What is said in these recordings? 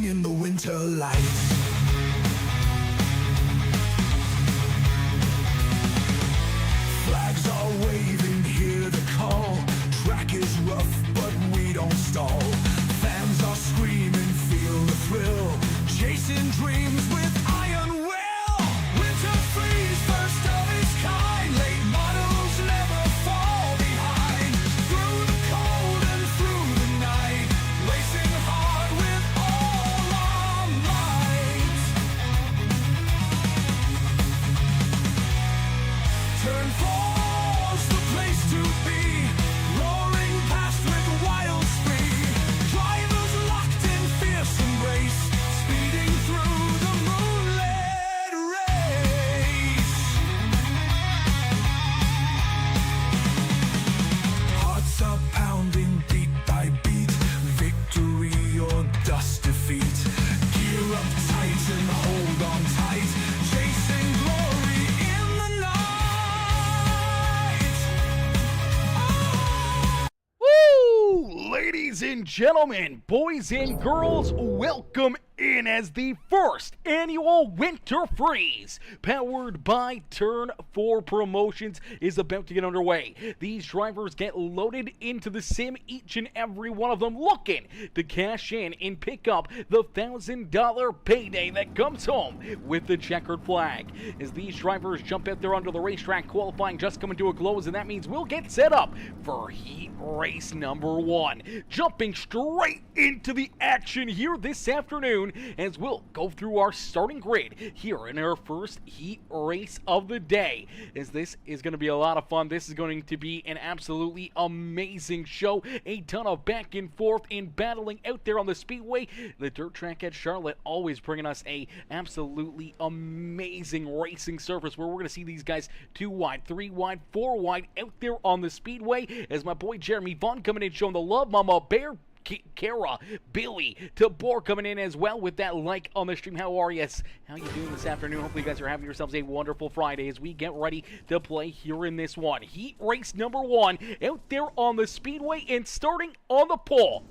dancing in the winter light. Flags are waving, hear the call. Track is rough, but we don't stall. Fans are screaming, feel the thrill. Chasing dreams with iron will. Winter freeze, first of its kind. Late models never fall behind. Through the cold and through the night. Racing hard with all our might. Turn 4's the place to be. Roaring past with wild speed. Drivers locked in fierce embrace. Speeding through the moonlit race. Hearts are pounding beat by beat. Victory or dust defeat. Gear up tight and hold on tight. Chasing glory in the night. Woo! Ladies and gentlemen, boys and girls, welcome in as the first annual Winter Freeze, powered by Turn 4 Promotions, is about to get underway. These drivers get loaded into the sim, each and every one of them looking to cash in and pick up the $1,000 payday that comes home with the checkered flag. As these drivers jump out there onto the racetrack, qualifying just coming to a close, and that means we'll get set up for heat race number 1. Jumping straight into the action here this afternoon, as we'll go through our starting grid here in our first heat race of the day. As this is going to be a lot of fun. This is going to be an absolutely amazing show. A ton of back and forth in battling out there on the speedway. The dirt track at Charlotte always bringing us a absolutely amazing racing surface where we're going to see these guys 2 wide, 3 wide, 4 wide out there on the speedway. As my boy Jeremy Vaughn coming in showing the love. Mama Bear, Kara, Billy, Tabor coming in as well with that like on the stream. How are you? How you doing this afternoon? Hopefully you guys are having yourselves a wonderful Friday as we get ready to play here in this one. Heat race number 1 out there on the speedway and starting on the pole.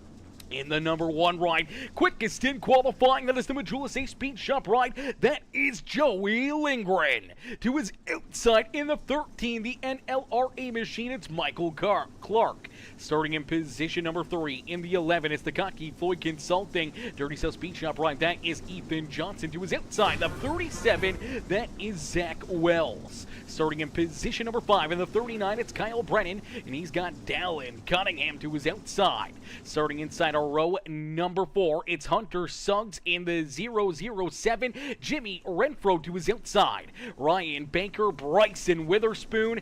In the number 1 ride, quickest in qualifying, that is the Majulis A Speed Shop ride, that is Joey Lindgren. To his outside in the 13, the NLRA machine, it's Michael Clark. Starting in position number 3, in the 11, it's the Cocky Floyd Consulting Dirty South Speed Shop ride, that is Ethan Johnson. To his outside, the 37, that is Zach Wells. Starting in position number 5, in the 39, it's Kyle Brennan, and he's got Dallin Cunningham to his outside. Starting inside our row number 4, it's Hunter Suggs in the 007, Jimmy Renfro to his outside, Ryan Banker, Bryson Witherspoon,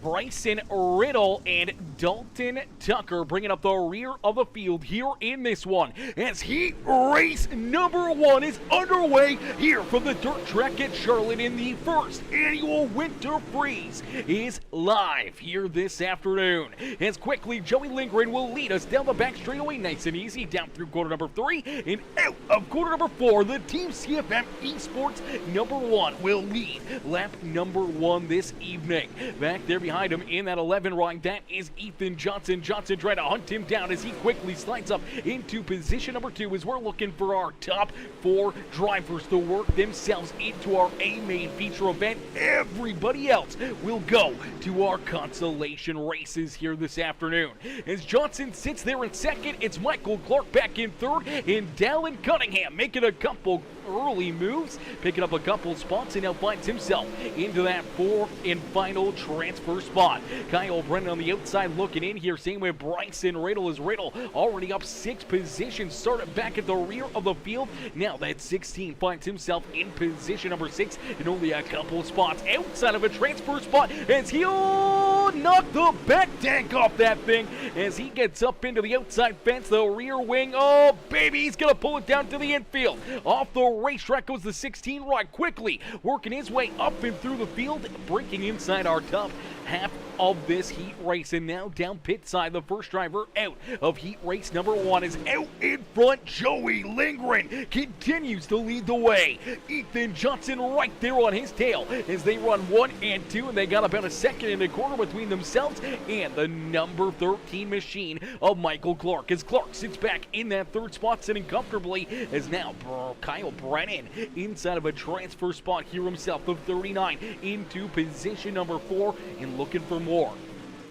Bryson Riddle, and Dalton Tucker bringing up the rear of the field here in this one as heat race number 1 is underway here from the dirt track at Charlotte, in the first annual Winter Freeze is live here this afternoon. As quickly Joey Lindgren will lead us down the back straightaway nice and easy down through quarter number 3 and out of quarter number 4. The Team CFM Esports number 1 will lead lap number 1 this evening. Back there behind him in that 11 ride, that is Ethan Johnson. Johnson trying to hunt him down as he quickly slides up into position number 2 as we're looking for our top 4 drivers to work themselves into our A-main feature event. Everybody else will go to our consolation races here this afternoon. As Johnson sits there in second, it's Michael Clark back in third, and Dallin Cunningham making a couple early moves, picking up a couple spots, and now finds himself into that 4th and final transfer spot. Kyle Brennan on the outside looking in here, same with Bryson Riddle, as Riddle already up 6 positions, started back at the rear of the field. Now that 16 finds himself in position number 6 and only a couple spots outside of a transfer spot as he'll knock the back tank off that thing as he gets up into the outside fence, the rear wing. Oh baby, he's gonna pull it down to the infield. Off the racetrack goes the 16 ride, quickly working his way up and through the field, breaking inside our top half of this heat race. And now down pit side, the first driver out of heat race number 1 is out in front. Joey Lindgren continues to lead the way. Ethan Johnson right there on his tail as they run 1 and 2, and they got about a second and a quarter between themselves and the number 13 machine of Michael Clark, as Clark sits back in that third spot, sitting comfortably, as now Kyle Brennan inside of a transfer spot here himself, the 39 into position number 4 and looking for more.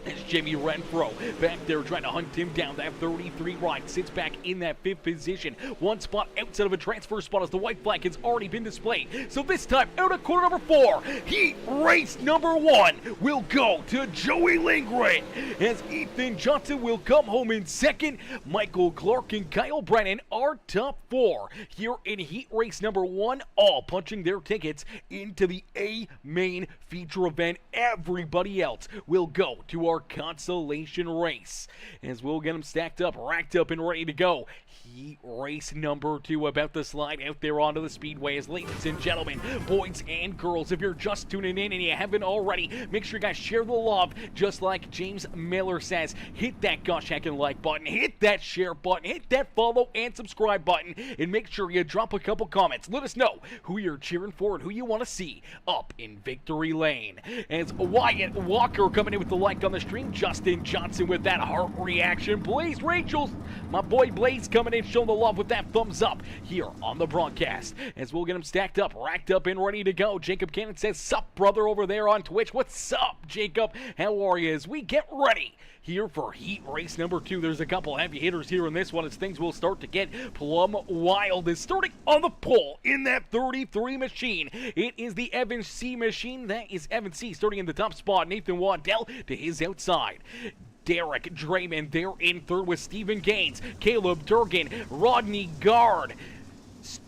As Jimmy Renfro back there trying to hunt him down. That 33 ride sits back in that 5th position. One spot outside of a transfer spot as the white flag has already been displayed. So this time, out of corner number 4, heat race number 1 will go to Joey Lindgren, as Ethan Johnson will come home in second. Michael Clark and Kyle Brennan are top 4 here in heat race number 1, all punching their tickets into the A main feature event. Everybody else will go to our consolation race, as we'll get them stacked up, racked up, and ready to go. Heat race number 2 about to slide out there onto the speedway. As ladies and gentlemen, boys and girls, if you're just tuning in and you haven't already, make sure you guys share the love, just like James Miller says. Hit that gosh heckin' like button, hit that share button, hit that follow and subscribe button, and make sure you drop a couple comments. Let us know who you're cheering for and who you want to see up in victory lane. As Wyatt Walker coming in with the like on the stream, Justin Johnson with that heart reaction, Blaze Rachel's, my boy Blaze coming in showing the love with that thumbs up here on the broadcast, as we'll get them stacked up, racked up, and ready to go. Jacob Cannon says, sup brother over there on Twitch. What's up, Jacob? How are you? As we get ready here for heat race number 2, there's a couple heavy hitters here in this one, as things will start to get plumb wild. Is starting on the pole in that 33 machine, it is the Evan C machine. That is Evan C starting in the top spot. Nathan Waddell to his outside. Derek Draymond there in third with Stephen Gaines, Caleb Durgan, Rodney Gard,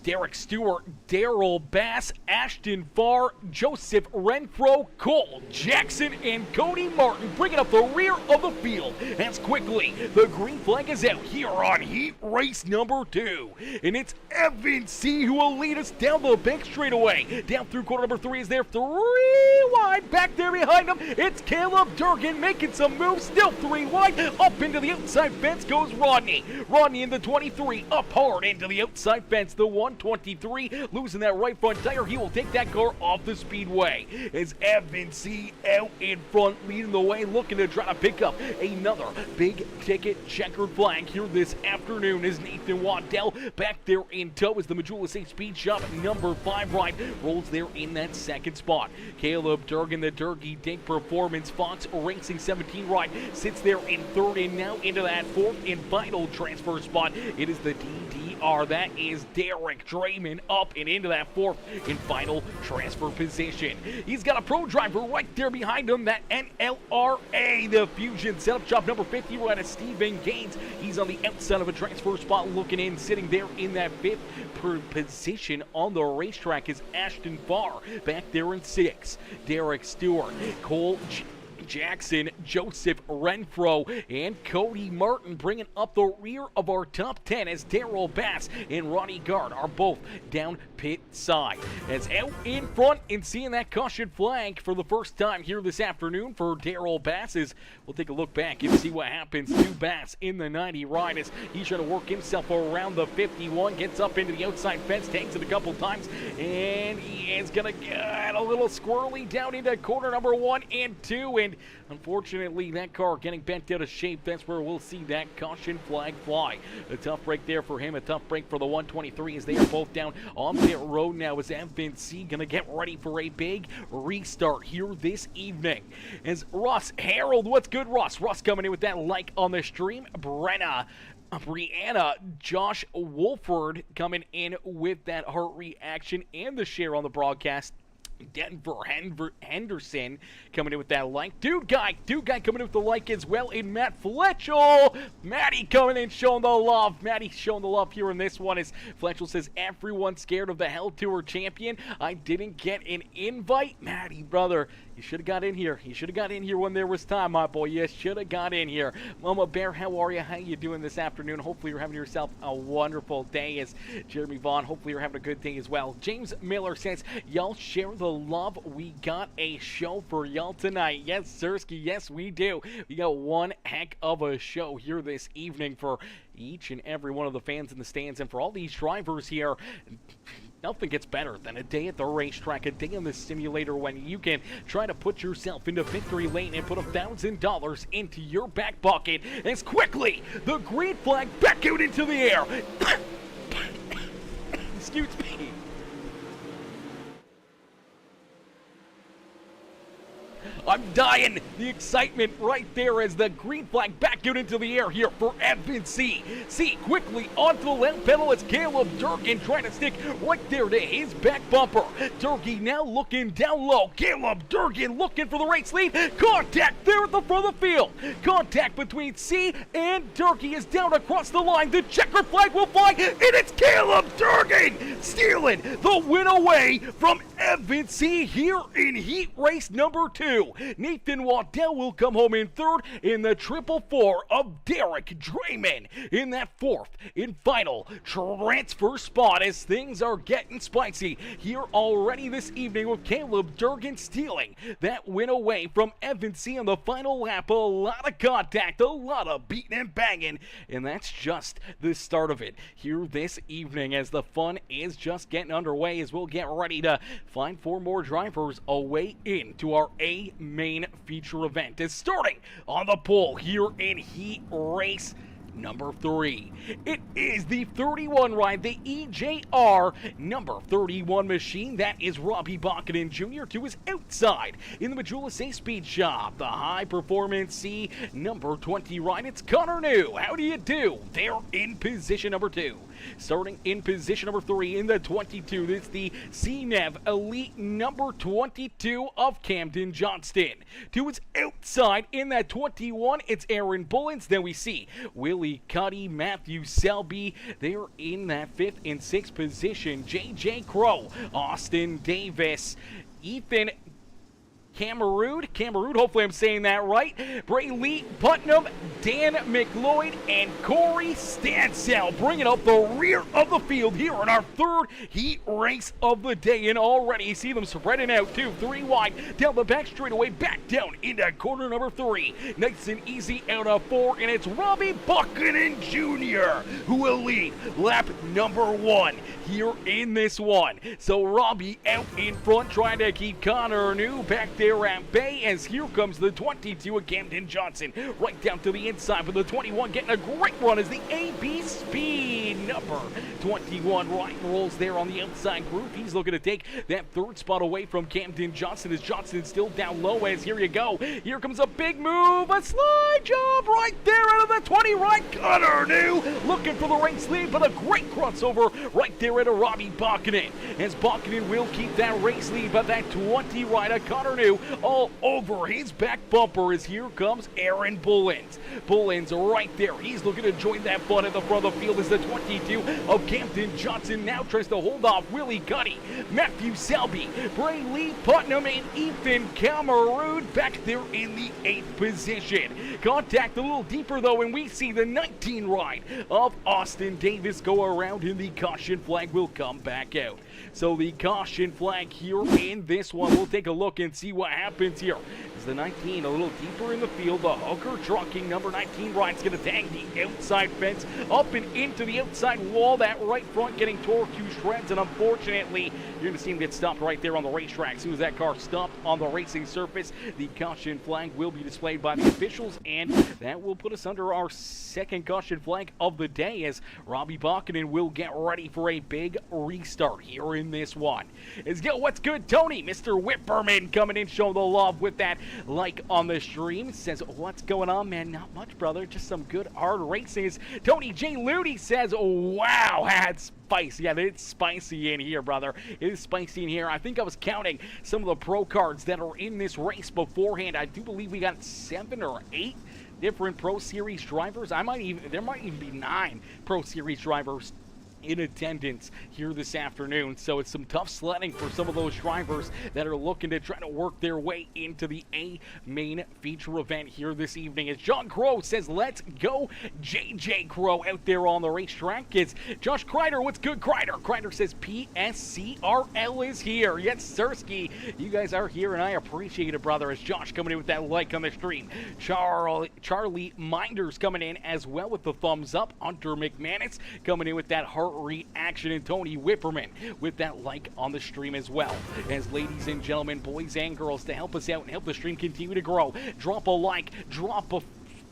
Derek Stewart, Daryl Bass, Ashton Farr, Joseph Renfro, Cole Jackson, and Cody Martin bringing up the rear of the field as quickly the green flag is out here on heat race number 2. And it's Evan C who will lead us down the big straightaway. Down through corner number 3 is there, 3 wide. Back there behind him, it's Caleb Durgan making some moves, still 3 wide. Up into the outside fence goes Rodney. Rodney in the 23, up hard into the outside fence. The 123 losing that right front tire. He will take that car off the speedway as Evan C out in front leading the way, looking to try to pick up another big ticket checkered flag here this afternoon, as Nathan Waddell back there in tow as the Majula Safe Speed Shop number 5 ride rolls there in that second spot. Caleb Durgan, the Durkee Dink Performance Fox Racing 17 ride sits there in third, and now into that fourth and final transfer spot. It is the DDR. That is Derek Draymond up and into that fourth and final transfer position. He's got a pro driver right there behind him, that NLRA, the Fusion setup shop number 50, right as Stephen Gaines. He's on the outside of a transfer spot looking in, sitting there in that 5th position on the racetrack is Ashton Farr back there in 6. Derek Stewart, Cole Jackson, Joseph Renfro, and Cody Martin bringing up the rear of our top 10 as Daryl Bass and Ronnie Gard are both down pit side. As out in front and seeing that caution flag for the first time here this afternoon for Daryl Bass, is we'll take a look back and see what happens to Bass in the 90 ride as he's trying to work himself around the 51, gets up into the outside fence, takes it a couple times, and he is going to get a little squirrely down into corner number 1 and 2, and unfortunately that car getting bent out of shape. That's where we'll see that caution flag fly. A tough break there for him, a tough break for the 123 as they are both down on pit road now, as Evan C gonna get ready for a big restart here this evening. As Ross Harold, what's good, Ross? Ross coming in with that like on the stream. Brianna, Josh Wolford coming in with that heart reaction and the share on the broadcast. Denver Henderson coming in with that like. Dude guy coming in with the like as well. And Matt Fletchel, Matty coming in showing the love. Matty showing the love here in this one as Fletchel says, everyone's scared of the Hell Tour champion. I didn't get an invite. Matty, brother, You should have got in here. You should have got in here when there was time, my boy. You should have got in here. Mama Bear, how are you? How you doing this afternoon? Hopefully you're having yourself a wonderful day. As Jeremy Vaughn, hopefully you're having a good day as well. James Miller says, y'all share the love. We got a show for y'all tonight. Yes, Sirski, yes, we do. We got one heck of a show here this evening for each and every one of the fans in the stands and for all these drivers here. Nothing gets better than a day at the racetrack, a day in the simulator when you can try to put yourself into victory lane and put $1,000 into your back pocket as quickly the green flag back out into the air. Excuse me. I'm dying. The excitement right there as the green flag back out into the air here for FNC. See quickly onto the left pedal as Caleb Durkin trying to stick right there to his back bumper. Durkee now looking down low. Caleb Durkin looking for the race lead. Contact there at the front of the field. Contact between C and Durkee is down across the line. The checkered flag will fly, and it's Caleb Durkin stealing the win away from FNC here in heat race number 2. Nathan Waddell will come home in third in the 444 of Derek Drayman in that fourth and final transfer spot as things are getting spicy here already this evening with Caleb Durkin stealing that win away from FNC on the final lap. A lot of contact, a lot of beating and banging, and that's just the start of it here this evening as the fun is just getting underway as we'll get ready to find 4 more drivers away into our A main feature event is starting on the pole here in heat race number 3. It is the 31 ride, the EJR number 31 machine. That is Robbie Bockanen Jr. to his outside in the Majula Safe Speed Shop. The high performance C number 20 ride. It's Connor New. How do you do? They're in position number 2. Starting in position number 3 in the 22, it's the CNEV Elite number 22 of Camden Johnston. To its outside in that 21, it's Aaron Bullens. Then we see Willie Cuddy, Matthew Selby. They're in that 5th and 6th position. JJ Crow, Austin Davis, Ethan Cameroon, hopefully I'm saying that right. Brayley Putnam, Dan McLeod, and Corey Stansell bringing up the rear of the field here in our 3rd heat race of the day. And already you see them spreading out 2, 3 wide down the back straightaway, back down into corner number 3. Nice and easy out of 4, and it's Robbie Buchanan Jr. who will lead lap number 1 here in this one. So Robbie out in front trying to keep Connor New back there at bay as here comes the 22 of Camden Johnson right down to the inside with the 21 getting a great run as the AB Speed number 21 right rolls there on the outside group. He's looking to take that 3rd spot away from Camden Johnson as Johnson's still down low as here you go. Here comes a big move, a slide job right there out of the 20 right. Connor New looking for the race lead, but a great crossover right there into Robbie Bockanen as Bockanen will keep that race lead, but that 20 right of Connor New all over his back bumper as here comes Aaron Bullens. Bullens right there. He's looking to join that fun at the front of the field as the 22 of Camden Johnson now tries to hold off Willie Cuddy, Matthew Selby, Brayley Putnam, and Ethan Cameroon back there in the 8th position. Contact a little deeper though, and we see the 19 ride of Austin Davis go around, and the caution flag will come back out. So the caution flag here in this one, we'll take a look and see what happens here. Is the 19 a little deeper in the field? The Hooker trucking number 19 ride's going to tag the outside fence up and into the outside wall. That right front getting tore to shreds, and unfortunately, you're going to see him get stopped right there on the racetrack. As soon as that car stopped on the racing surface, the caution flag will be displayed by the officials, and that will put us under our 2nd caution flag of the day as Robbie Bockanen will get ready for a big restart here in this one. Yo, what's good, Tony? Mr. Whipperman coming in, showing the love with that like on the stream. Says, what's going on, man? Not much, brother. Just some good hard races. Tony J. Looney says, wow, that's spicy. Yeah, it's spicy in here, brother. It is spicy in here. I think I was counting some of the pro cards that are in this race beforehand. I do believe we got 7 or 8 different Pro Series drivers. There might even be 9 Pro Series drivers in attendance here this afternoon. So it's some tough sledding for some of those drivers that are looking to try to work their way into the A main feature event here this evening. As John Crow says, let's go JJ Crow out there on the racetrack. It's Josh Kreider. What's good, Kreider? Kreider says PSCRL is here. Yes, Sirski, you guys are here, and I appreciate it, brother, as Josh coming in with that like on the stream. Charlie Minders coming in as well with the thumbs up. Hunter McManus coming in with that heart reaction, and Tony Whipperman with that like on the stream as well. As ladies and gentlemen, boys and girls, to help us out and help the stream continue to grow, drop a like, drop a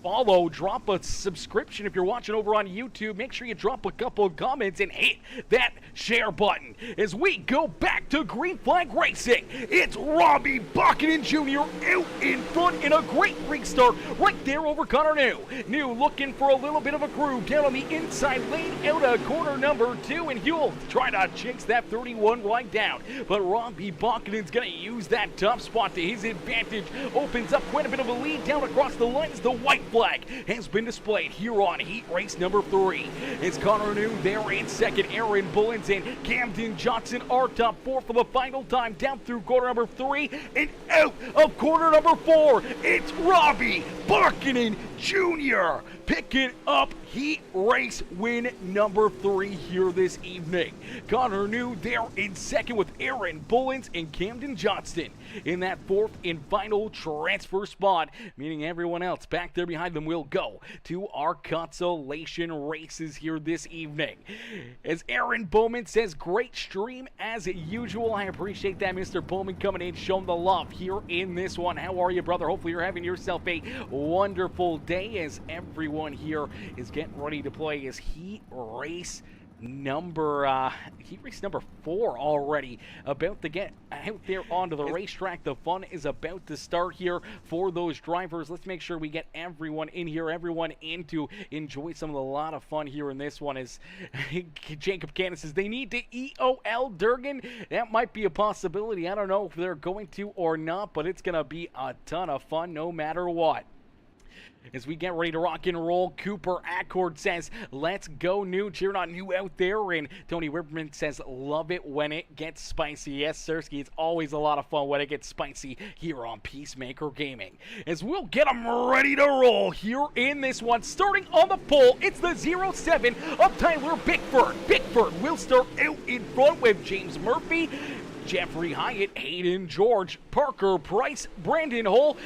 follow, drop a subscription if you're watching over on YouTube. Make sure you drop a couple of comments and hit that share button. As we go back to Green Flag Racing, it's Robbie Buchanan Jr. out in front in a great restart right there over Connor New. New looking for a little bit of a groove down on the inside lane out of corner number 2, and he'll try to chase that 31 right down. But Robbie Buchanan's going to use that top spot to his advantage. Opens up quite a bit of a lead down across the line as the white flag has been displayed here on heat race number 3. It's Connor New there in second. Aaron Bullins and Camden Johnson are top 4 for the final time down through corner number 3 and out of corner number 4. It's Robbie Buchanan Jr. picking up heat race win number 3 here this evening. Connor New there in second with Aaron Bullins and Camden Johnston in that 4th and final transfer spot, meaning everyone else back there behind them will go to our consolation races here this evening. As Aaron Bowman says, great stream as usual. I appreciate that, Mr. Bowman, coming in, showing the love here in this one. How are you, brother? Hopefully you're having yourself a wonderful day as everyone here is getting ready to play his heat race number 4 already, about to get out there onto the racetrack. The fun is about to start here for those drivers. Let's make sure we get everyone in here, everyone in to enjoy some of the lot of fun here in this one. As Jacob Cannon says they need to EOL Durgan. That might be a possibility. I don't know if they're going to or not, but it's gonna be a ton of fun no matter what. As we get ready to rock and roll, Cooper Accord says, let's go New. Cheering on New out there. And Tony Whipperman says, love it when it gets spicy. Yes, Sirski, it's always a lot of fun when it gets spicy here on Peacemaker Gaming. As we'll get them ready to roll here in this one. Starting on the pole, it's the 07 of Tyler Bickford. Bickford will start out in front with James Murphy, Jeffrey Hyatt, Hayden George, Parker Price, Brandon Hull,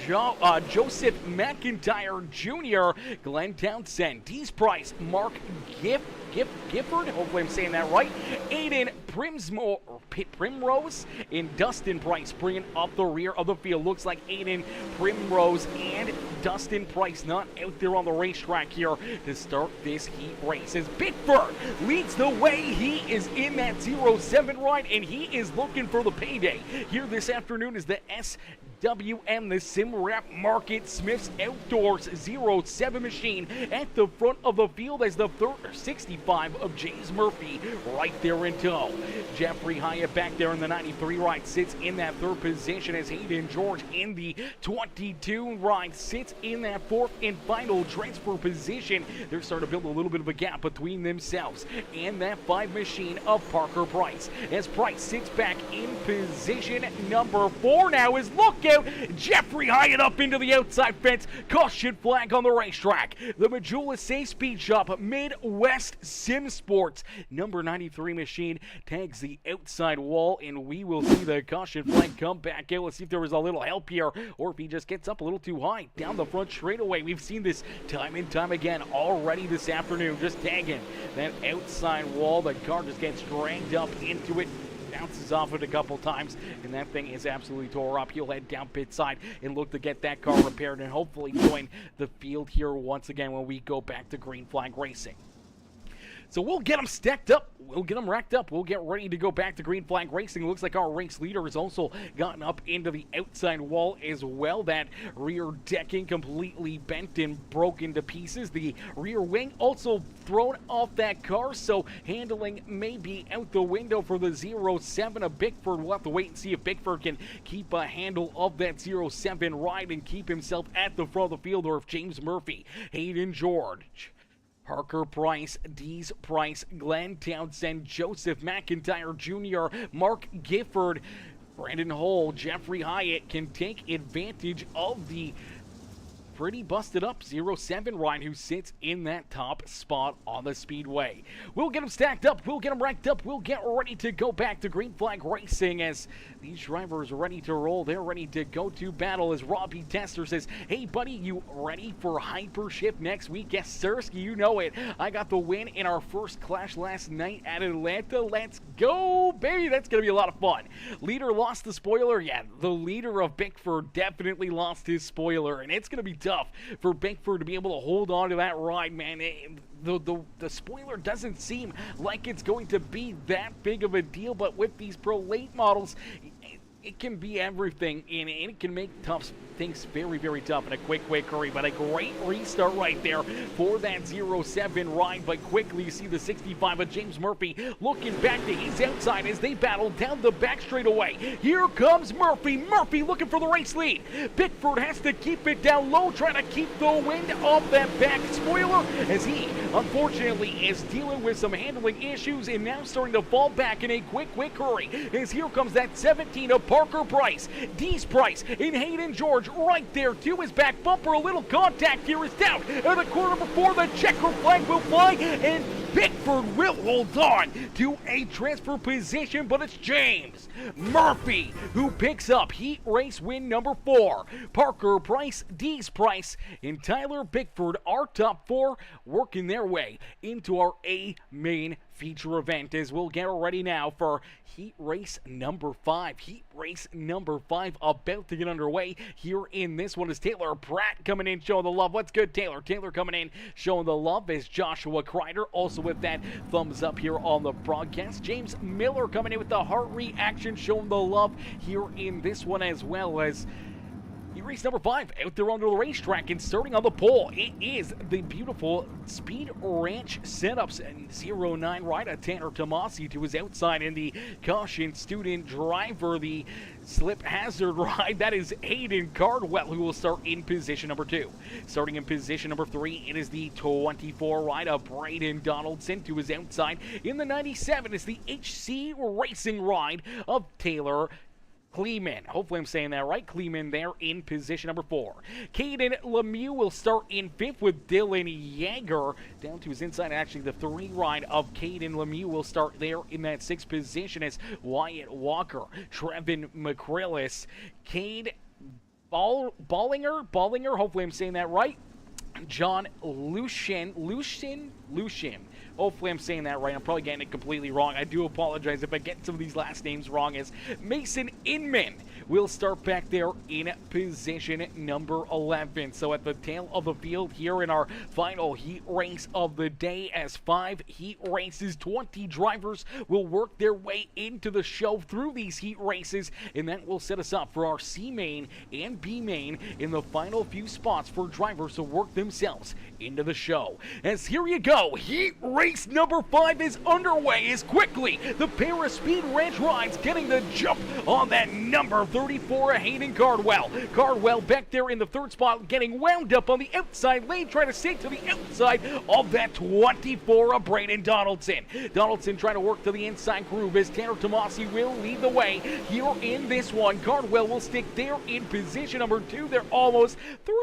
Joseph McIntyre Jr., Glenn Townsend, Dees Price, Mark Gifford, hopefully I'm saying that right, Aiden Primrose, and Dustin Price bringing up the rear of the field. Looks like Aiden Primrose and Dustin Price not out there on the racetrack here to start this heat race. As Bickford leads the way, he is in that 07 ride, and he is looking for the payday. Here this afternoon is the SWM, the SimRap Market Smith's Outdoors 07 machine at the front of the field as the 65 of James Murphy right there in tow. Jeffrey Hyatt back there in the 93 ride sits in that 3rd position as Hayden George in the 22 ride sits in that 4th and final transfer position. They're starting to build a little bit of a gap between themselves and that 5 machine of Parker Price. As Price sits back in position number 4 now is look out, Jeffrey Hyatt up into the outside fence. Caution flag on the racetrack. The Majula Say Speed Shop Midwest Sim Sports number 93 machine tags the outside wall, and we will see the caution flag come back out. Let's see if there was a little help here or if he just gets up a little too high down the front straightaway. We've seen this time and time again already this afternoon, just tagging that outside wall. The car just gets dragged up into it, bounces off it a couple times, and that thing is absolutely tore up. He'll head down pit side and look to get that car repaired and hopefully join the field here once again when we go back to Green Flag Racing. So we'll get them stacked up. We'll get them racked up. We'll get ready to go back to Green Flag Racing. Looks like our race leader has also gotten up into the outside wall as well. That rear decking completely bent and broken to pieces. The rear wing also thrown off that car, so handling may be out the window for the 07 of Bickford. We'll have to wait and see if Bickford can keep a handle of that 07 ride and keep himself at the front of the field, or if James Murphy, Hayden George, Parker Price, Dees Price, Glenn Townsend, Joseph McIntyre Jr., Mark Gifford, Brandon Hull, Jeffrey Hyatt can take advantage of the pretty busted up 07 Ryan, who sits in that top spot on the speedway. We'll get him stacked up, we'll get him ranked up, we'll get ready to go back to green flag racing as these drivers are ready to roll. They're ready to go to battle as Robbie Tester says, hey buddy, you ready for Hyper Shift next week? Yes, Sirski, you know it. I got the win in our first clash last night at Atlanta. Let's go, baby. That's going to be a lot of fun. Leader lost the spoiler. Yeah, the leader of Bickford definitely lost his spoiler, and it's going to be tough for Bickford to be able to hold on to that ride, man. The spoiler doesn't seem like it's going to be that big of a deal, but with these Pro Late models, it can be everything, and it can make tough things very, very tough in a quick hurry. But a great restart right there for that 07 ride. But quickly you see the 65 of James Murphy looking back to his outside as they battle down the back straightaway. Here comes Murphy. Murphy looking for the race lead. Bickford has to keep it down low, trying to keep the wind of that back spoiler as he, unfortunately, is dealing with some handling issues and now starting to fall back in a quick hurry. As here comes that 17 of Parker Price, Dees Price, and Hayden George right there to his back bumper. A little contact here is down at the corner before the checker flag will fly, and Bickford will hold on to a transfer position, but it's James Murphy who picks up heat race win number 4. Parker Price, Dees Price, and Tyler Bickford, our top 4, working their way into our A main feature event as we'll get ready now for heat race number 5. Heat race number 5 about to get underway. Here in this one is Taylor Pratt coming in showing the love. What's good, Taylor? Taylor coming in showing the love is Joshua Kreider, also with that thumbs up here on the broadcast. James Miller coming in with the heart reaction showing the love here in this one, as well as race number 5 out there onto the racetrack, and starting on the pole, it is the beautiful Speed Ranch Setups and 09 rider Tanner Tomasi to his outside in the caution student driver, the slip hazard ride. That is Hayden Cardwell who will start in position number 2. Starting in position number 3, it is the 24 rider Braden Donaldson to his outside. In the 97 is the HC Racing ride of Taylor Kleeman. Hopefully I'm saying that right. Kleeman there in position number 4. Caden Lemieux will start in 5th with Dylan Yeager down to his inside. Actually, the 3 ride of Caden Lemieux will start there in that 6th position as Wyatt Walker, Trevin McCrillis, Cade Ballinger, hopefully I'm saying that right, John Lucien. Hopefully I'm saying that right. I'm probably getting it completely wrong. I do apologize if I get some of these last names wrong, as Mason Inman will start back there in position number 11. So at the tail of the field here in our final heat race of the day, as 5 heat races, 20 drivers will work their way into the show through these heat races, and that will set us up for our C main and B main in the final few spots for drivers to work themselves into the show. As here you go, heat race number 5 is underway as quickly the pair of Speed Ranch rides getting the jump on that number 34 Hayden Cardwell. Cardwell back there in the 3rd spot, getting wound up on the outside lane, trying to stay to the outside of that 24 of Braden Donaldson. Donaldson trying to work to the inside groove as Tanner Tomasi will lead the way here in this one. Cardwell will stick there in position number 2. They're almost 3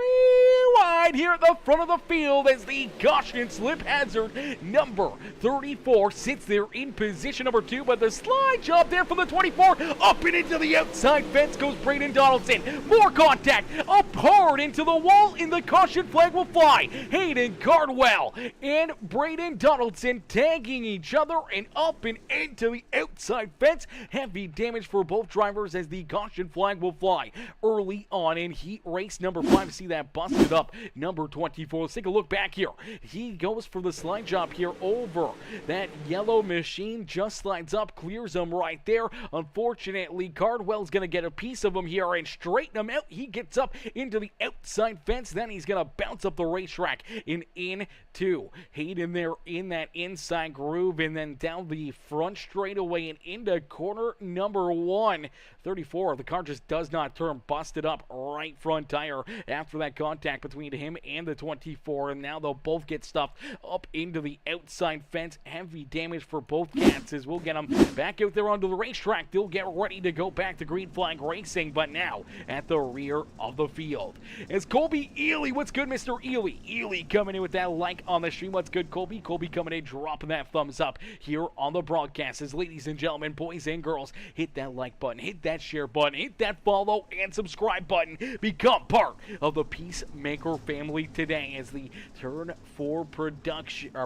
wide here at the front of the field as the caution slip hazard number 34 sits there in position number 2, but the slide job there from the 24 up and into the outside fence goes Braden Donaldson. More contact up hard into the wall, and the caution flag will fly. Hayden Cardwell and Braden Donaldson tagging each other and up and into the outside fence. Heavy damage for both drivers as the caution flag will fly early on in heat race number 5. See that busted up number 24. Let's take a look back here. He goes for the slide job here over that yellow machine, just slides up, clears him right there. Unfortunately, Cardwell's going to get a piece of him here and straighten him out. He gets up into the outside fence, then he's going to bounce up the racetrack and into Hayden there in that inside groove, and then down the front straightaway and into corner number 1. 34, the car just does not turn, busted up right front tire after that contact between him and the 24 for, and now they'll both get stuffed up into the outside fence. Heavy damage for both cats as we'll get them back out there onto the racetrack. They'll get ready to go back to green flag racing, but now at the rear of the field. As Colby Ely, what's good, Mr. Ely? Ely coming in with that like on the stream. What's good, Colby? Colby coming in, dropping that thumbs up here on the broadcast. As ladies and gentlemen, boys and girls, hit that like button, hit that share button, hit that follow and subscribe button. Become part of the Peacemaker family today as the Turn 4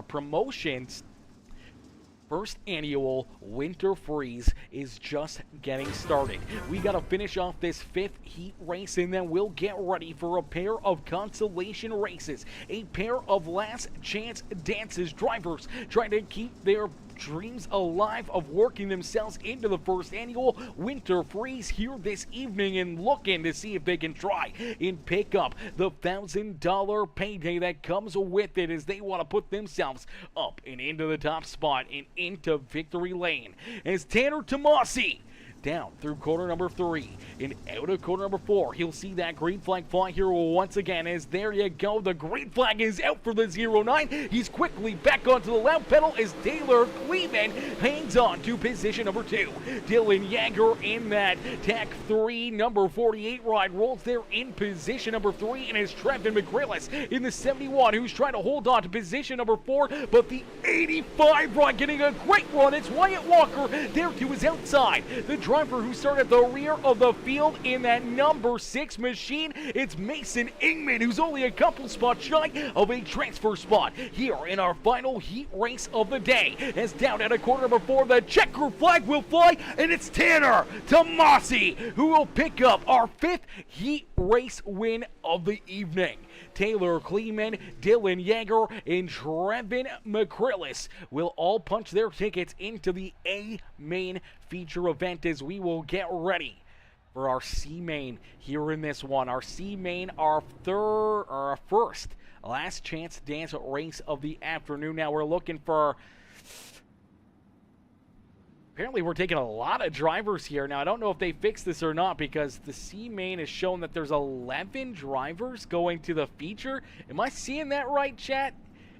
promotions first annual Winter Freeze is just getting started. We got to finish off this 5th heat race, and then we'll get ready for a pair of consolation races, a pair of last chance dances, drivers trying to keep their dreams alive of working themselves into the first annual Winter Freeze here this evening and looking to see if they can try and pick up the $1,000 payday that comes with it as they want to put themselves up and into the top spot and into victory lane. As Tanner Tomasi down through corner number 3 and out of corner number 4. He'll see that green flag fly here once again as there you go. The green flag is out for the 09. He's quickly back onto the loud pedal as Taylor Kleeman hangs on to position number 2. Dylan Yeager in that Tech 3 number 48 ride rolls there in position number 3, and it's Trevin McGrillis in the 71 who's trying to hold on to position number 4, but the 85 ride getting a great run. It's Wyatt Walker there to his outside. The driver who started at the rear of the field in that number 6 machine, it's Mason Ingman, who's only a couple spots shy of a transfer spot here in our final heat race of the day. As down at a corner number 4, the checker flag will fly, and it's Tanner Tomasi who will pick up our 5th heat race win of the evening. Taylor Kleeman, Dylan Yeager, and Trevin McGrillis will all punch their tickets into the A main feature event as we will get ready for our C main here in this one. Our C main, our first last chance dance race of the afternoon. Now we're looking for... Apparently we're taking a lot of drivers here. Now, I don't know if they fixed this or not because the C main has shown that there's 11 drivers going to the feature. Am I seeing that right, chat?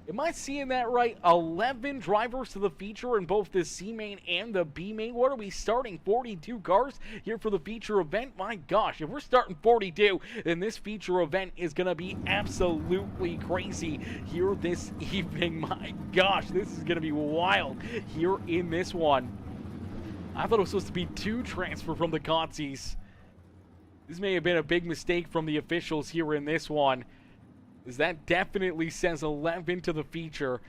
Am I seeing that right? 11 drivers to the feature in both the C main and the B main. What are we starting? 42 cars here for the feature event? My gosh, if we're starting 42, then this feature event is going to be absolutely crazy here this evening. My gosh, this is going to be wild here in this one. I thought it was supposed to be 2 transfer from the Consies. This may have been a big mistake from the officials here in this one, as that definitely says 11 to the feature.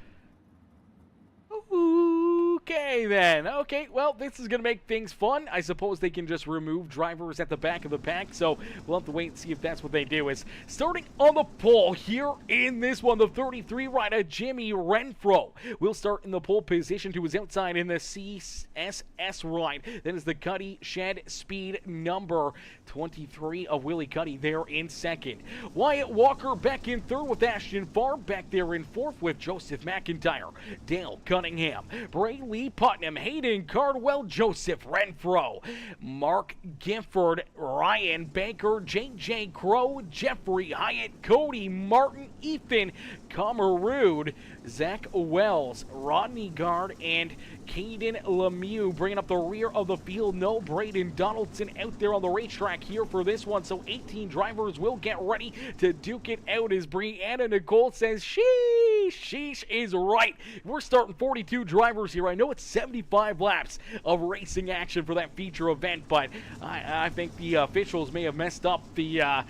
Okay, then. Okay, well, this is going to make things fun. I suppose they can just remove drivers at the back of the pack, so we'll have to wait and see if that's what they do. Is starting on the pole here in this one, the 33 rider, Jimmy Renfro, will start in the pole position to his outside in the CSS ride. That is the Cuddy Shed Speed number 23 of Willie Cuddy there in second. Wyatt Walker back in third with Ashton Farr, back there in fourth with Joseph McIntyre, Dale Cunningham, Brayley Putnam, Hayden Cardwell, Joseph Renfro, Mark Gifford, Ryan Baker, J.J. Crow, Jeffrey Hyatt, Cody Martin, Ethan Comerud, Zach Wells, Rodney Gard, and Caden Lemieux bringing up the rear of the field. No Braden Donaldson out there on the racetrack here for this one, so 18 drivers will get ready to duke it out as Brianna Nicole says, sheesh is right. We're starting 42 drivers here. I know it's 75 laps of racing action for that feature event, but I think the officials may have messed up the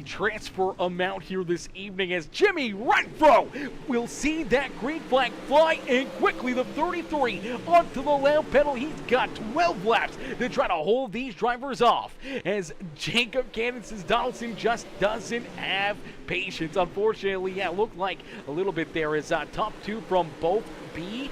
transfer amount here this evening as Jimmy Renfro will see that green flag fly, and quickly the 33 onto the loud pedal. He's got 12 laps to try to hold these drivers off as Jacob Cannon says Donaldson just doesn't have patience. Unfortunately, yeah, looked like a little bit there as top 2 from both B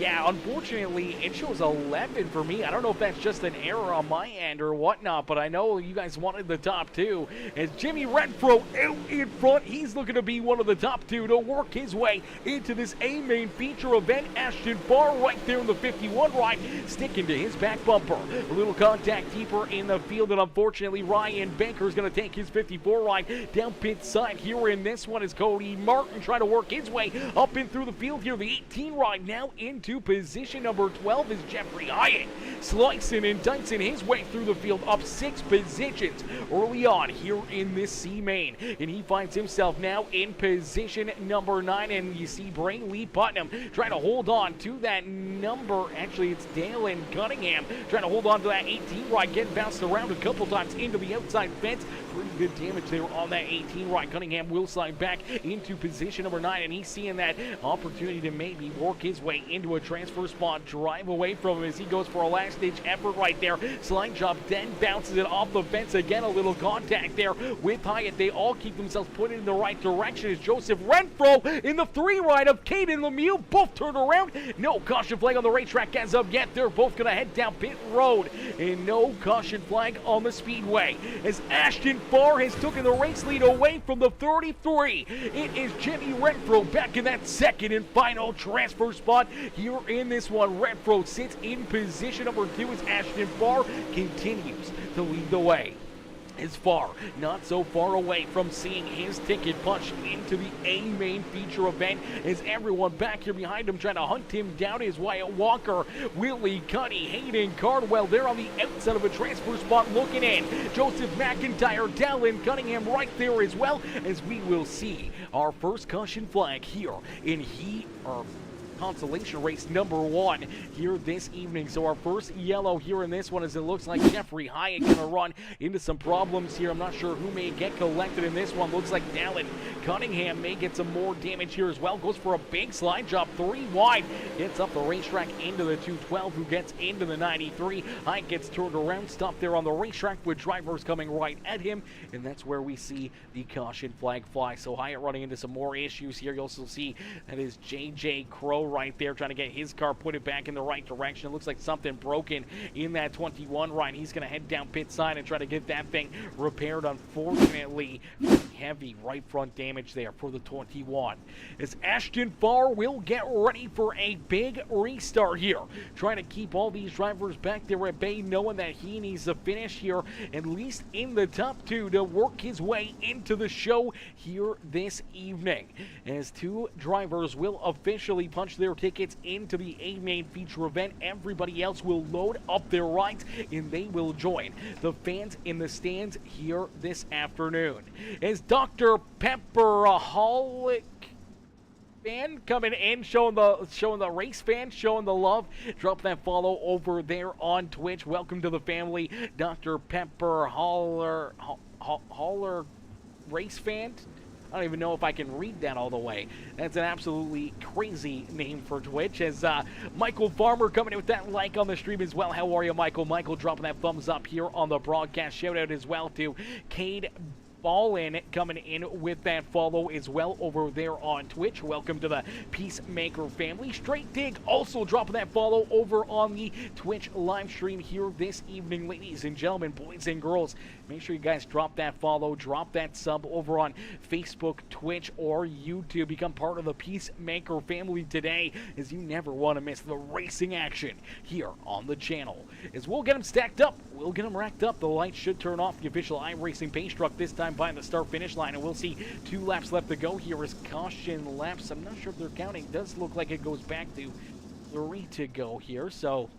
Yeah, unfortunately, it shows 11 for me. I don't know if that's just an error on my end or whatnot, but I know you guys wanted the top two. As Jimmy Renfro out in front, he's looking to be one of the top two to work his way into this A-main feature event. Ashton Farr right there in the 51 ride, sticking to his back bumper. A little contact deeper in the field, and unfortunately, Ryan Baker is going to take his 54 ride down pit side here in this one as Cody Martin trying to work his way up and through the field here. The 18 ride now into position number 12 is Jeffrey Hyatt, slicing and dicing his way through the field up 6 positions early on here in this C-main, and he finds himself now in position number 9, and you see Brain Lee Putnam trying to hold on to that number. Actually, it's Dalen Cunningham trying to hold on to that 18 ride, getting bounced around a couple times into the outside fence. Pretty good damage there on that 18 ride. Cunningham will slide back into position number 9, and he's seeing that opportunity to maybe work his way into a transfer spot, drive away from him as he goes for a last-ditch effort right there. Slide job, then bounces it off the fence again. A little contact there with Hyatt. They all keep themselves put in the right direction as Joseph Renfro in the 3 ride of Caden Lemieux. Both turned around. No caution flag on the racetrack as of yet. They're both going to head down pit road, and no caution flag on the speedway as Ashton Farr has taken the race lead away from the 33. It is Jimmy Renfro back in that second and final transfer spot here in this one. Renfro sits in position number 2 as Ashton Farr continues to lead the way. Is Farr not so far away from seeing his ticket punched into the A-main feature event as everyone back here behind him trying to hunt him down is Wyatt Walker, Willie Cuddy, Hayden Cardwell. They're on the outside of a transfer spot looking in. Joseph McIntyre, Dallin Cunningham right there as well, as we will see our first caution flag here in consolation race number 1 here this evening. So our first yellow here in this one, as it looks like Jeffrey Hyatt gonna run into some problems here. I'm not sure who may get collected in this one. Looks like Dallin Cunningham may get some more damage here as well. Goes for a big slide job, 3 wide, gets up the racetrack into the 212, who gets into the 93. Hyatt gets turned around, stopped there on the racetrack with drivers coming right at him, and that's where we see the caution flag fly. So Hyatt running into some more issues here. You also see that is JJ Crow right there trying to get his car put it back in the right direction. It looks like something broken in that 21 ride. He's going to head down pit side and try to get that thing repaired. Unfortunately, heavy right front damage there for the 21. As Ashton Farr will get ready for a big restart here, trying to keep all these drivers back there at bay, knowing that he needs to finish here at least in the top 2 to work his way into the show here this evening, as 2 drivers will officially punch their tickets into the A-main feature event. Everybody else will load up their rides, and they will join the fans in the stands here this afternoon. As Dr. Pepper Holic fan coming in, showing the race fan, showing the love. Drop that follow over there on Twitch. Welcome to the family, Dr. Pepper Holler race fan. I don't even know if I can read that all the way. That's an absolutely crazy name for Twitch. As Michael Farmer coming in with that like on the stream as well. How are you, Michael? Michael dropping that thumbs up here on the broadcast. Shout out as well to Cade Ballin coming in with that follow as well over there on Twitch. Welcome to the Peacemaker family. Straight Dig also dropping that follow over on the Twitch live stream here this evening. Ladies and gentlemen, boys and girls, make sure you guys drop that follow, drop that sub over on Facebook, Twitch, or YouTube. Become part of the Peacemaker family today, as you never want to miss the racing action here on the channel. As we'll get them stacked up, we'll get them racked up. The lights should turn off. The official iRacing pace truck this time by the start finish line, and we'll see 2 laps left to go here as caution laps. I'm not sure if they're counting. It does look like it goes back to 3 to go here, so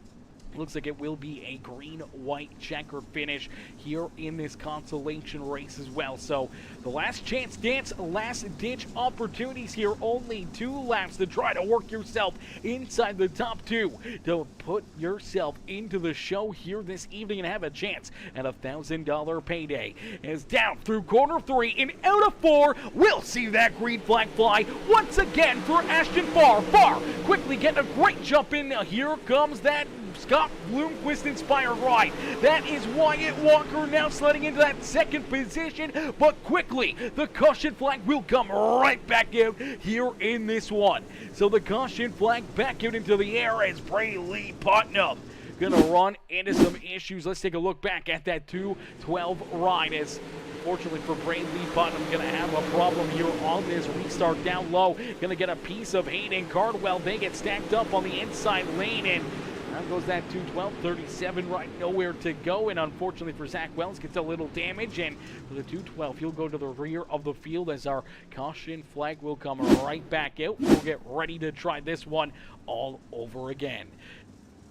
looks like it will be a green-white checkered finish here in this consolation race as well. So the last chance dance, last-ditch opportunities here. Only 2 laps to try to work yourself inside the top 2 to put yourself into the show here this evening and have a chance at a $1,000 payday. As down through corner 3 and out of 4, we'll see that green flag fly once again for Ashton Farr. Farr quickly getting a great jump in. Here comes that Scott Bloomquist inspired ride. That is Wyatt Walker now sliding into that second position, but quickly the caution flag will come right back out here in this one. So the caution flag back out into the air as Bray Lee Putnam gonna run into some issues. Let's take a look back at that 2:12 ride as fortunately for Bray Lee Putnam, gonna have a problem here on this restart down low. Gonna get a piece of Hayden Cardwell. They get stacked up on the inside lane, and down goes that 2:12.37 right nowhere to go. And unfortunately for Zach Wells, gets a little damage. And for the 2:12, he'll go to the rear of the field as our caution flag will come right back out. We'll get ready to try this one all over again.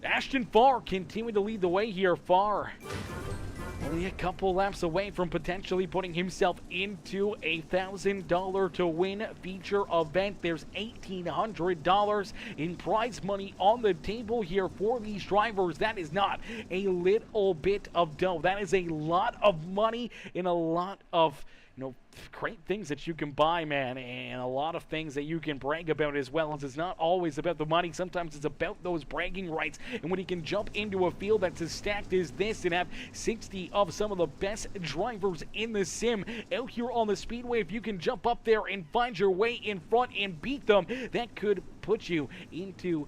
Ashton Farr continuing to lead the way here. Farr only a couple laps away from potentially putting himself into a $1,000 to win feature event. There's $1,800 in prize money on the table here for these drivers. That is not a little bit of dough. That is a lot of money and a lot of great things that you can buy, man, and a lot of things that you can brag about as well. As it's not always about the money. Sometimes it's about those bragging rights. And when you can jump into a field that's as stacked as this and have 60 of some of the best drivers in the sim out here on the speedway, if you can jump up there and find your way in front and beat them, that could put you into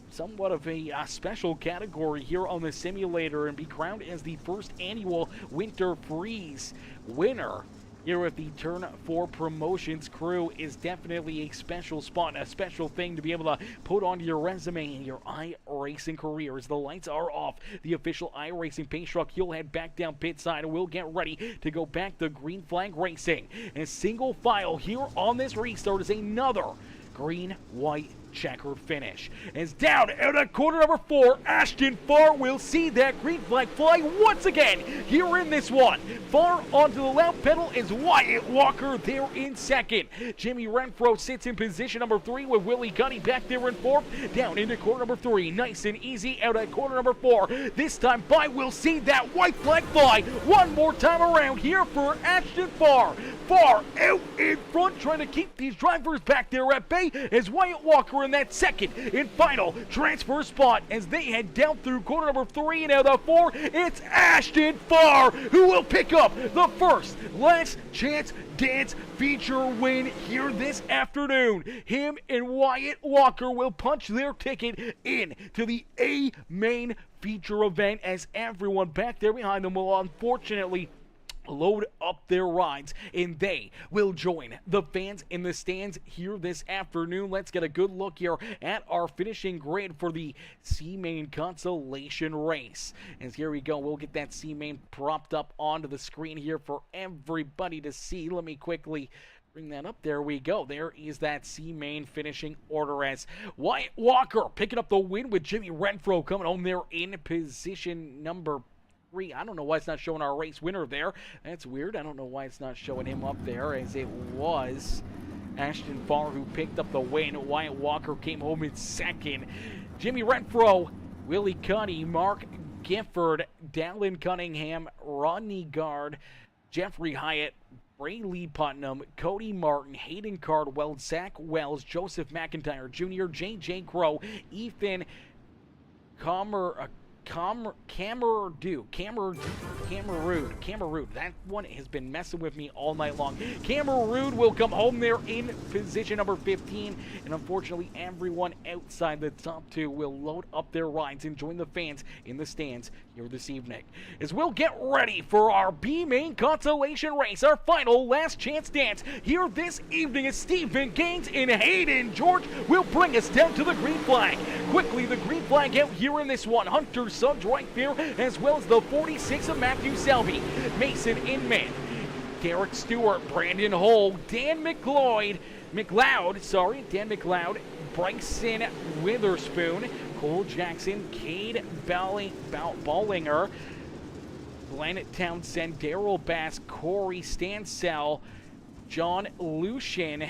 somewhat of a special category here on the simulator and be crowned as the first annual Winter Freeze winner. Here with the Turn 4 Promotions crew is definitely a special spot, a special thing to be able to put onto your resume in your iRacing career. As the lights are off, the official iRacing pace truck, he'll head back down pit side and we'll get ready to go back to green flag racing. And a single file here on this restart is another green-white checkered finish. As down out of corner number 4, Ashton Farr will see that green flag fly once again here in this one. Far onto the left pedal is Wyatt Walker there in second. Jimmy Renfro sits in position number 3 with Willie Gunny back there in 4th. Down into corner number 3, nice and easy out at corner number 4. This time by will see that white flag fly one more time around here for Ashton Farr. Farr out in front trying to keep these drivers back there at bay as Wyatt Walker in that second and final transfer spot as they head down through corner number 3 and out of 4. It's Ashton Farr who will pick up the first Last Chance Dance feature win here this afternoon. Him and Wyatt Walker will punch their ticket in to the A main feature event as everyone back there behind them will unfortunately load up their rides and they will join the fans in the stands here this afternoon. Let's get a good look here at our finishing grid for the C-Main Consolation race. As here we go, we'll get that C-Main propped up onto the screen here for everybody to see. Let me quickly bring that up. There we go. There is that C-Main finishing order as Wyatt Walker picking up the win with Jimmy Renfro coming home there in position number 3. I don't know why it's not showing our race winner there. That's weird. I don't know why it's not showing him up there, as it was Ashton Farr who picked up the win. Wyatt Walker came home in second. Jimmy Renfro, Willie Cuddy, Mark Gifford, Dallin Cunningham, Rodney Gard, Jeffrey Hyatt, Bray Lee Putnam, Cody Martin, Hayden Cardwell, Zach Wells, Joseph McIntyre Jr., J.J. Crow, Ethan Cameroon. That one has been messing with me all night long. Cameroon will come home there in position number 15, and unfortunately everyone outside the top 2 will load up their rides and join the fans in the stands here this evening. As we'll get ready for our B-Main Consolation race, our final Last Chance Dance here this evening as Stephen Gaines and Hayden George will bring us down to the green flag. Quickly, the green flag out here in this one. Hunter Suggs right there, as well as the 46 of Matthew Selby. Mason Inman, Derek Stewart, Brandon Hull, Dan McLeod, Bryson Witherspoon, Cole Jackson, Cade Ballinger, Glenn Townsend, Daryl Bass, Corey Stansell, John Lucian,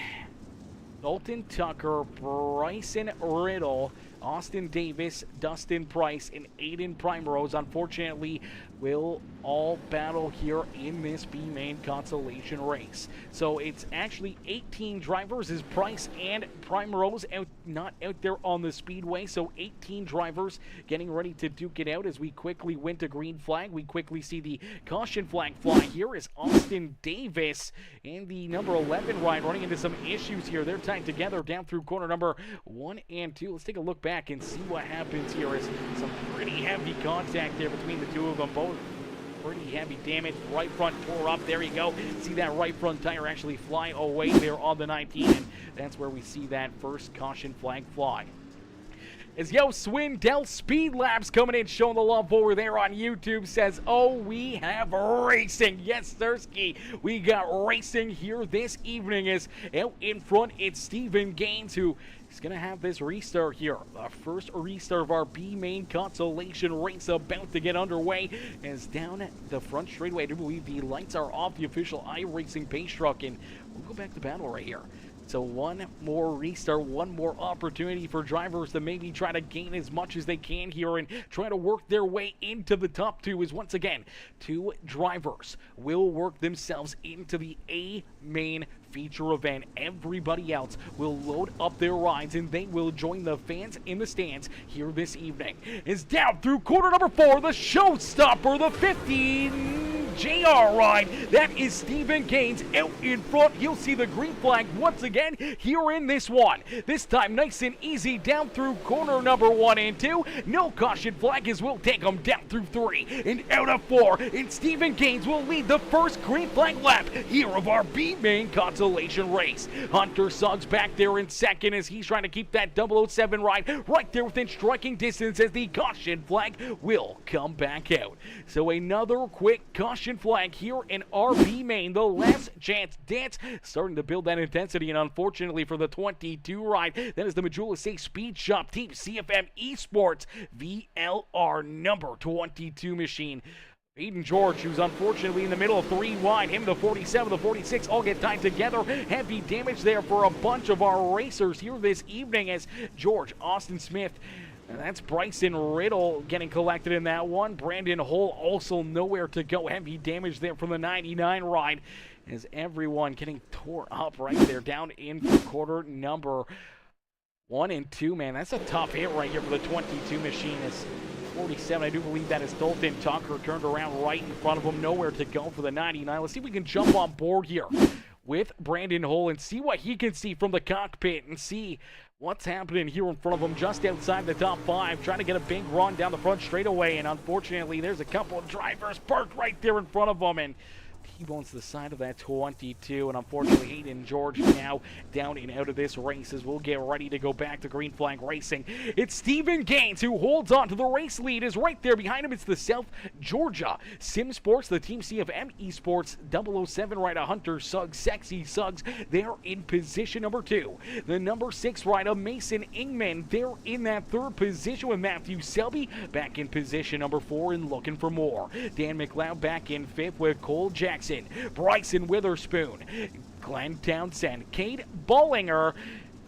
Dalton Tucker, Bryson Riddle, Austin Davis, Dustin Price, and Aiden Primrose. Unfortunately, will all battle here in this B main consolation race. So it's actually 18 drivers as Price and Prime Rose not out there on the speedway. So 18 drivers getting ready to duke it out as we quickly win to green flag. We quickly see the caution flag fly here as Austin Davis and the number 11 ride running into some issues here. They're tied together down through corner number 1 and 2. Let's take a look back and see what happens here as some pretty heavy contact there between the two of them. Both pretty heavy damage. Right front tore up. There you go. See that right front tire actually fly away there on the 19, and that's where we see that first caution flag fly. As Yo Swindell Speed Labs coming in, showing the love over there on YouTube, says, oh, we have racing. Yes, Sirski, we got racing here this evening. As out in front, it's Stephen Gaines, who is going to have this restart here. The first restart of our B main consolation race about to get underway. As down the front straightaway, I do believe the lights are off the official iRacing pace truck, and we'll go back to battle right here. So one more restart, one more opportunity for drivers to maybe try to gain as much as they can here and try to work their way into the top two. As once again, 2 drivers will work themselves into the A main feature event. Everybody else will load up their rides and they will join the fans in the stands here this evening. Is down through corner number 4, the showstopper, the 15 JR ride. That is Stephen Gaines out in front. You'll see the green flag once again here in this one. This time nice and easy down through corner number 1 and 2. No caution flag as we'll take them down through 3 and out of 4. And Stephen Gaines will lead the first green flag lap here of our B main consolation race. Hunter Suggs back there in second as he's trying to keep that 007 ride right there within striking distance as the caution flag will come back out. So another quick caution flag here in RB main, the last chance dance, starting to build that intensity, and unfortunately for the 22 ride, that is the Majula Safe Speed Shop Team CFM Esports VLR number 22 machine. Aiden George, who's unfortunately in the middle of 3 wide, him, the 47, the 46, all get tied together. Heavy damage there for a bunch of our racers here this evening as George, Austin Smith, and that's Bryson Riddle getting collected in that one. Brandon Hull also nowhere to go. Heavy damage there from the 99 ride as everyone getting tore up right there down in quarter number 1 and 2. Man, that's a tough hit right here for the 22 machine. It's 47, I do believe that is Dalton Tucker, turned around right in front of him. Nowhere to go for the 99. Let's see if we can jump on board here with Brandon Hull and see what he can see from the cockpit and see what's happening here in front of him just outside the top 5, trying to get a big run down the front straightaway, and unfortunately there's a couple of drivers parked right there in front of him, and T-bones the side of that 22, and unfortunately Hayden George now down and out of this race as we'll get ready to go back to green flag racing. It's Stephen Gaines who holds on to the race lead, is right there behind him. It's the South Georgia Sim Sports, the Team CFM Esports 007 rider Hunter Suggs, Sexy Suggs. They're in position number 2. The number 6 rider Mason Ingman, they're in that 3rd position with Matthew Selby back in position number 4 and looking for more. Dan McLeod back in 5th with Cole Jackson, Bryson Witherspoon, Glenn Townsend, Cade Bollinger,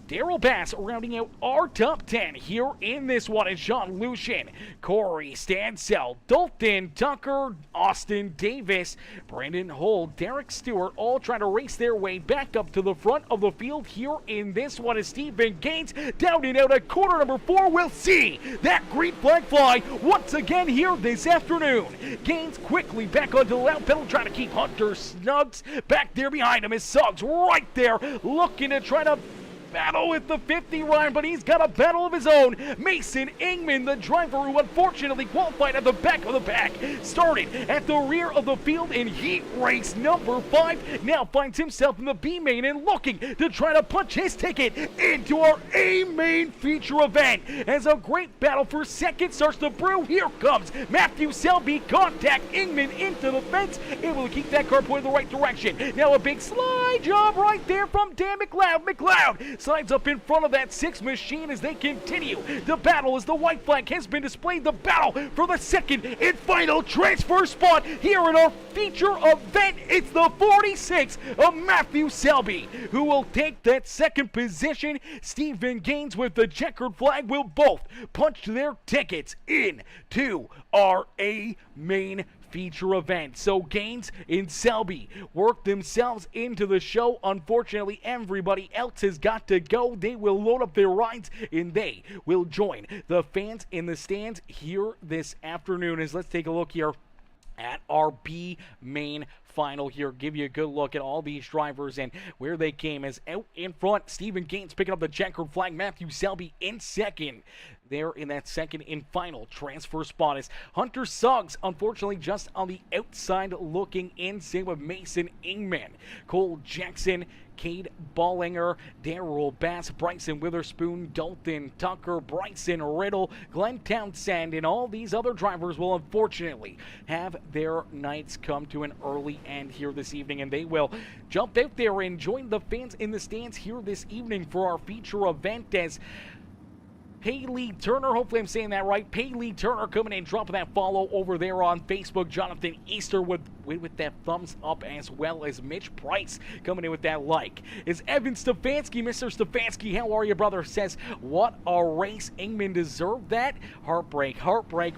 Daryl Bass rounding out our top 10 here in this one, and Sean Lucian, Corey Stansell, Dalton Tucker, Austin Davis, Brandon Hull, Derek Stewart, all trying to race their way back up to the front of the field here in this one as Stephen Gaines down and out at corner number 4. We'll see that green flag fly once again here this afternoon. Gaines quickly back onto the loud pedal, trying to keep Hunter Suggs back there behind him as Suggs right there looking to try to battle with the 50 ride, but he's got a battle of his own. Mason Ingman, the driver who unfortunately qualified at the back of the pack, started at the rear of the field in heat race number 5, now finds himself in the B main and looking to try to punch his ticket into our A main feature event. As a great battle for second starts to brew, here comes Matthew Selby, contact Ingman into the fence, able to keep that car pointed in the right direction. Now a big slide job right there from Dan McLeod. McLeod sides up in front of that 6 machine as they continue the battle as the white flag has been displayed. The battle for the second and final transfer spot here in our feature event. It's the 46 of Matthew Selby who will take that second position. Stephen Gaines with the checkered flag will both punch their tickets into our A main feature event. So Gaines and Selby work themselves into the show. Unfortunately, everybody else has got to go. They will load up their rides and they will join the fans in the stands here this afternoon. As let's take a look here at our B main final here, give you a good look at all these drivers and where they came. As out in front, Stephen Gaines picking up the checkered flag, Matthew Selby in second. There in that second and final transfer spot is Hunter Suggs, unfortunately just on the outside looking in. Same with Mason Ingman, Cole Jackson, Cade Ballinger, Darrell Bass, Bryson Witherspoon, Dalton Tucker, Bryson Riddle, Glenn Townsend, and all these other drivers will unfortunately have their nights come to an early end here this evening, and they will jump out there and join the fans in the stands here this evening for our feature event as Haley Turner, hopefully I'm saying that right, Haley Turner coming in, dropping that follow over there on Facebook. Jonathan Easter with that thumbs up, as well as Mitch Price coming in with that like. Is Evan Stefanski, Mr. Stefanski, how are you, brother? Says, what a race. Ingman deserved that. Heartbreak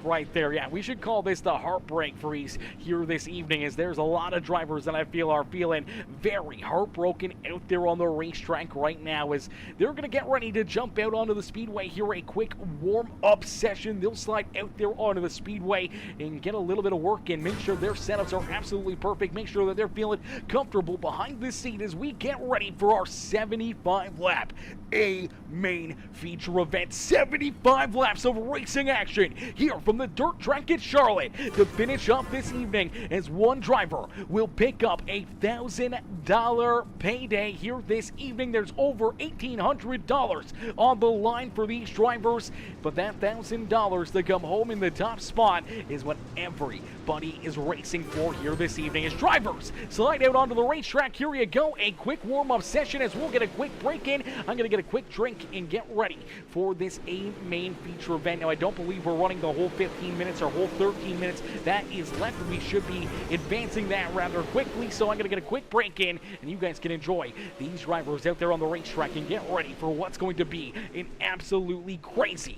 right there. Yeah, we should call this the heartbreak freeze here this evening, as there's a lot of drivers that I feel are feeling very heartbroken out there on the racetrack right now, as they're going to get ready to jump out onto the speedway here. A quick warm-up session. They'll slide out there onto the speedway and get a little bit of work in, make sure their setups are absolutely perfect, make sure that they're feeling comfortable behind the seat as we get ready for our 75-lap A main feature event. 75 laps of racing action here from the dirt track at Charlotte to finish off this evening, as one driver will pick up a $1,000 payday here this evening. There's over $1,800 on the line for these drivers, but that $1,000 to come home in the top spot is what everybody is racing for here this evening. As drivers slide out onto the racetrack, here you go, a quick warm-up session as we'll get a quick break in. I'm going to get a quick drink and get ready for this A main feature event. Now, I don't believe we're running the whole 15 minutes or whole 13 minutes that is left. We should be advancing that rather quickly, so I'm going to get a quick break in, and you guys can enjoy these drivers out there on the racetrack and get ready for what's going to be an absolutely crazy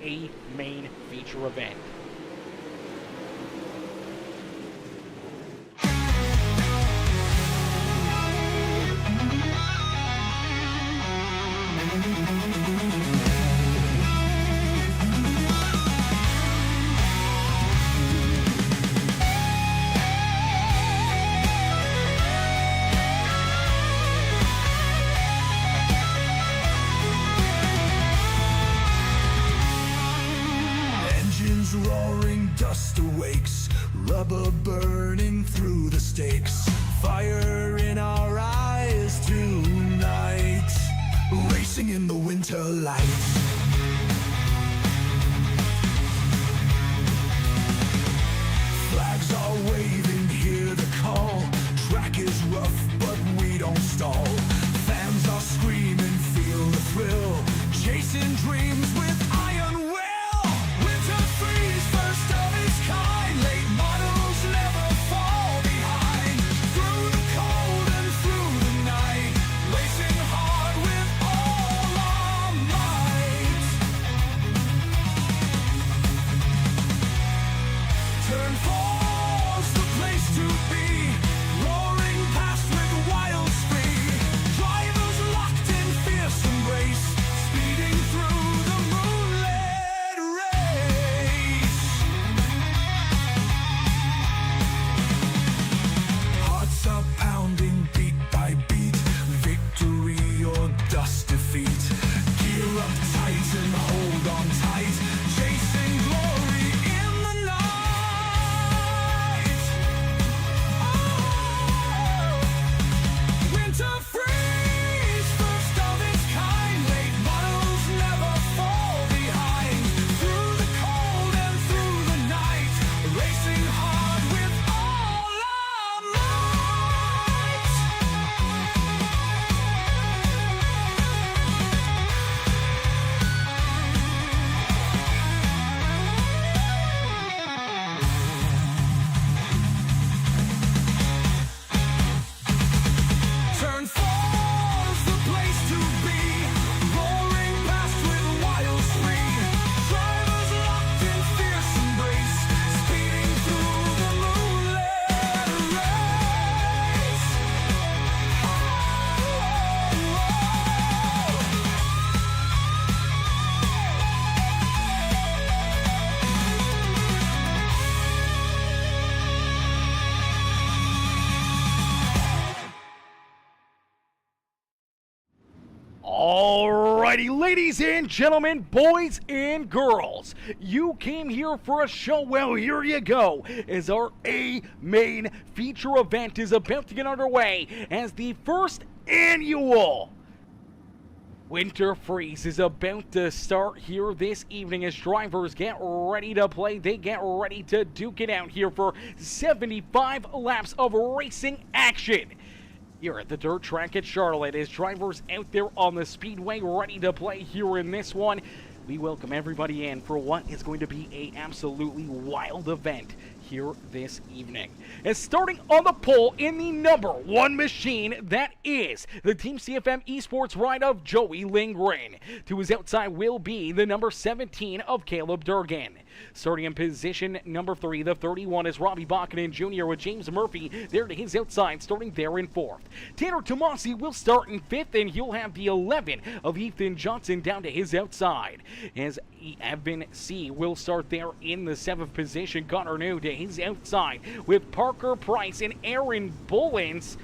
A main feature event. Roaring, dust awakes, rubber burning through the stakes, fire in our eyes tonight, racing in the winter light. Flags are waving, hear the call, track is rough but we don't stall, fans are screaming, feel the thrill, chasing dreams with iron will. First of its kind, late models never fall behind. Through the cold and through the night, racing hard with all our might. Turn 4's the place to be, roaring past with wild speed. Drivers locked in fierce embrace, speeding through the Alrighty, ladies and gentlemen, boys and girls, you came here for a show. Well, here you go, as our main feature event is about to get underway as the first annual Winter Freeze is about to start here this evening as drivers get ready to play. They get ready to duke it out here for 75 laps of racing action here at the dirt track at Charlotte, as drivers out there on the speedway ready to play here in this one. We welcome everybody in for what is going to be a absolutely wild event here this evening. And starting on the pole in the number one machine, that is the Team CFM Esports ride of Joey Lindgren. To his outside will be the number 17 of Caleb Durgan. Starting in position number 3, the 31 is Robbie Bachman Jr. with James Murphy there to his outside, starting there in 4th. Tanner Tomasi will start in 5th, and he'll have the 11 of Ethan Johnson down to his outside. As Evan C. will start there in the 7th position, Connor New to his outside with Parker Price and Aaron Bullens.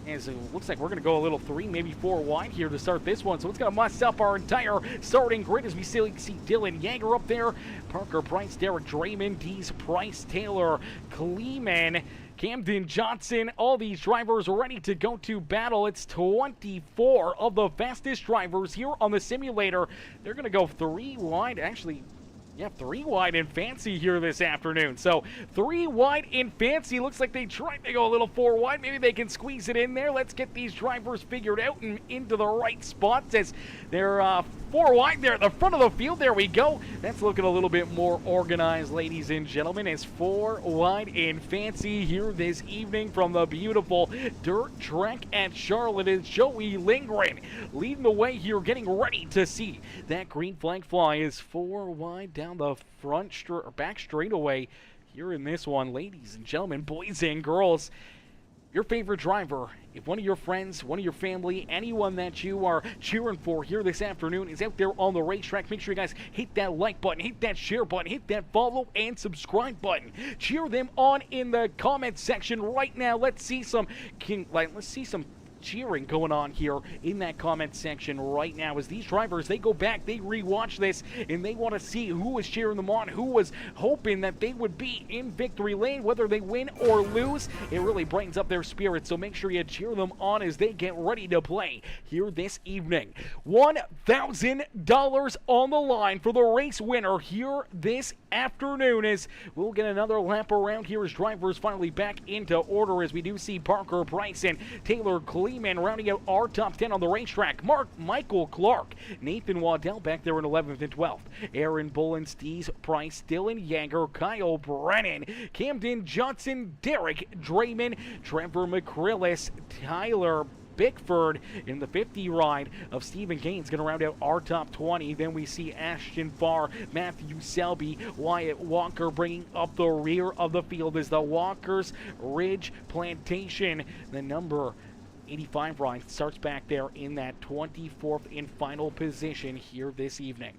As it looks like we're going to go a little 3, maybe 4 wide here to start this one. So it's going to mess up our entire starting grid as we still see Dylan Yeager up there, Parker Price, Derek Draymond, Dees Price, Taylor Kleeman, Camden Johnson. All these drivers are ready to go to battle. It's 24 of the fastest drivers here on the simulator. They're going to go 3 wide, actually. Yeah, 3 wide and fancy here this afternoon. So 3 wide and fancy. Looks like they tried to go a little 4 wide. Maybe they can squeeze it in there. Let's get these drivers figured out and into the right spots as they're 4 wide there at the front of the field. There we go. That's looking a little bit more organized, ladies and gentlemen. It's 4 wide and fancy here this evening from the beautiful dirt track at Charlotte. Is Joey Lindgren leading the way here, getting ready to see that green flag fly. Is 4 wide down the back straightaway here in this one. Ladies and gentlemen, boys and girls, your favorite driver, if one of your friends, one of your family, anyone that you are cheering for here this afternoon is out there on the racetrack, make sure you guys hit that like button, hit that share button, hit that follow and subscribe button. Cheer them on in the comment section right now. Let's see some cheering going on here in that comment section right now as these drivers, they go back, they rewatch this, and they want to see who was cheering them on, who was hoping that they would be in victory lane, whether they win or lose. It really brightens up their spirits, so make sure you cheer them on as they get ready to play here this evening. $1,000 on the line for the race winner here this afternoon as we'll get another lap around here as drivers finally back into order, as we do see Parker Price and Taylor Kleeman rounding out our top 10 on the racetrack. Michael Clark, Nathan Waddell back there in 11th and 12th. Aaron Bullen, Steez Price, Dylan Yeager, Kyle Brennan, Camden Johnson, Derek Draymond, Trevor McCrillis, Tyler Bickford in the 50 ride of Stephen Gaines going to round out our top 20. Then we see Ashton Farr, Matthew Selby, Wyatt Walker bringing up the rear of the field as the Walker's Ridge Plantation, the number 85 ride, starts back there in that 24th and final position here this evening.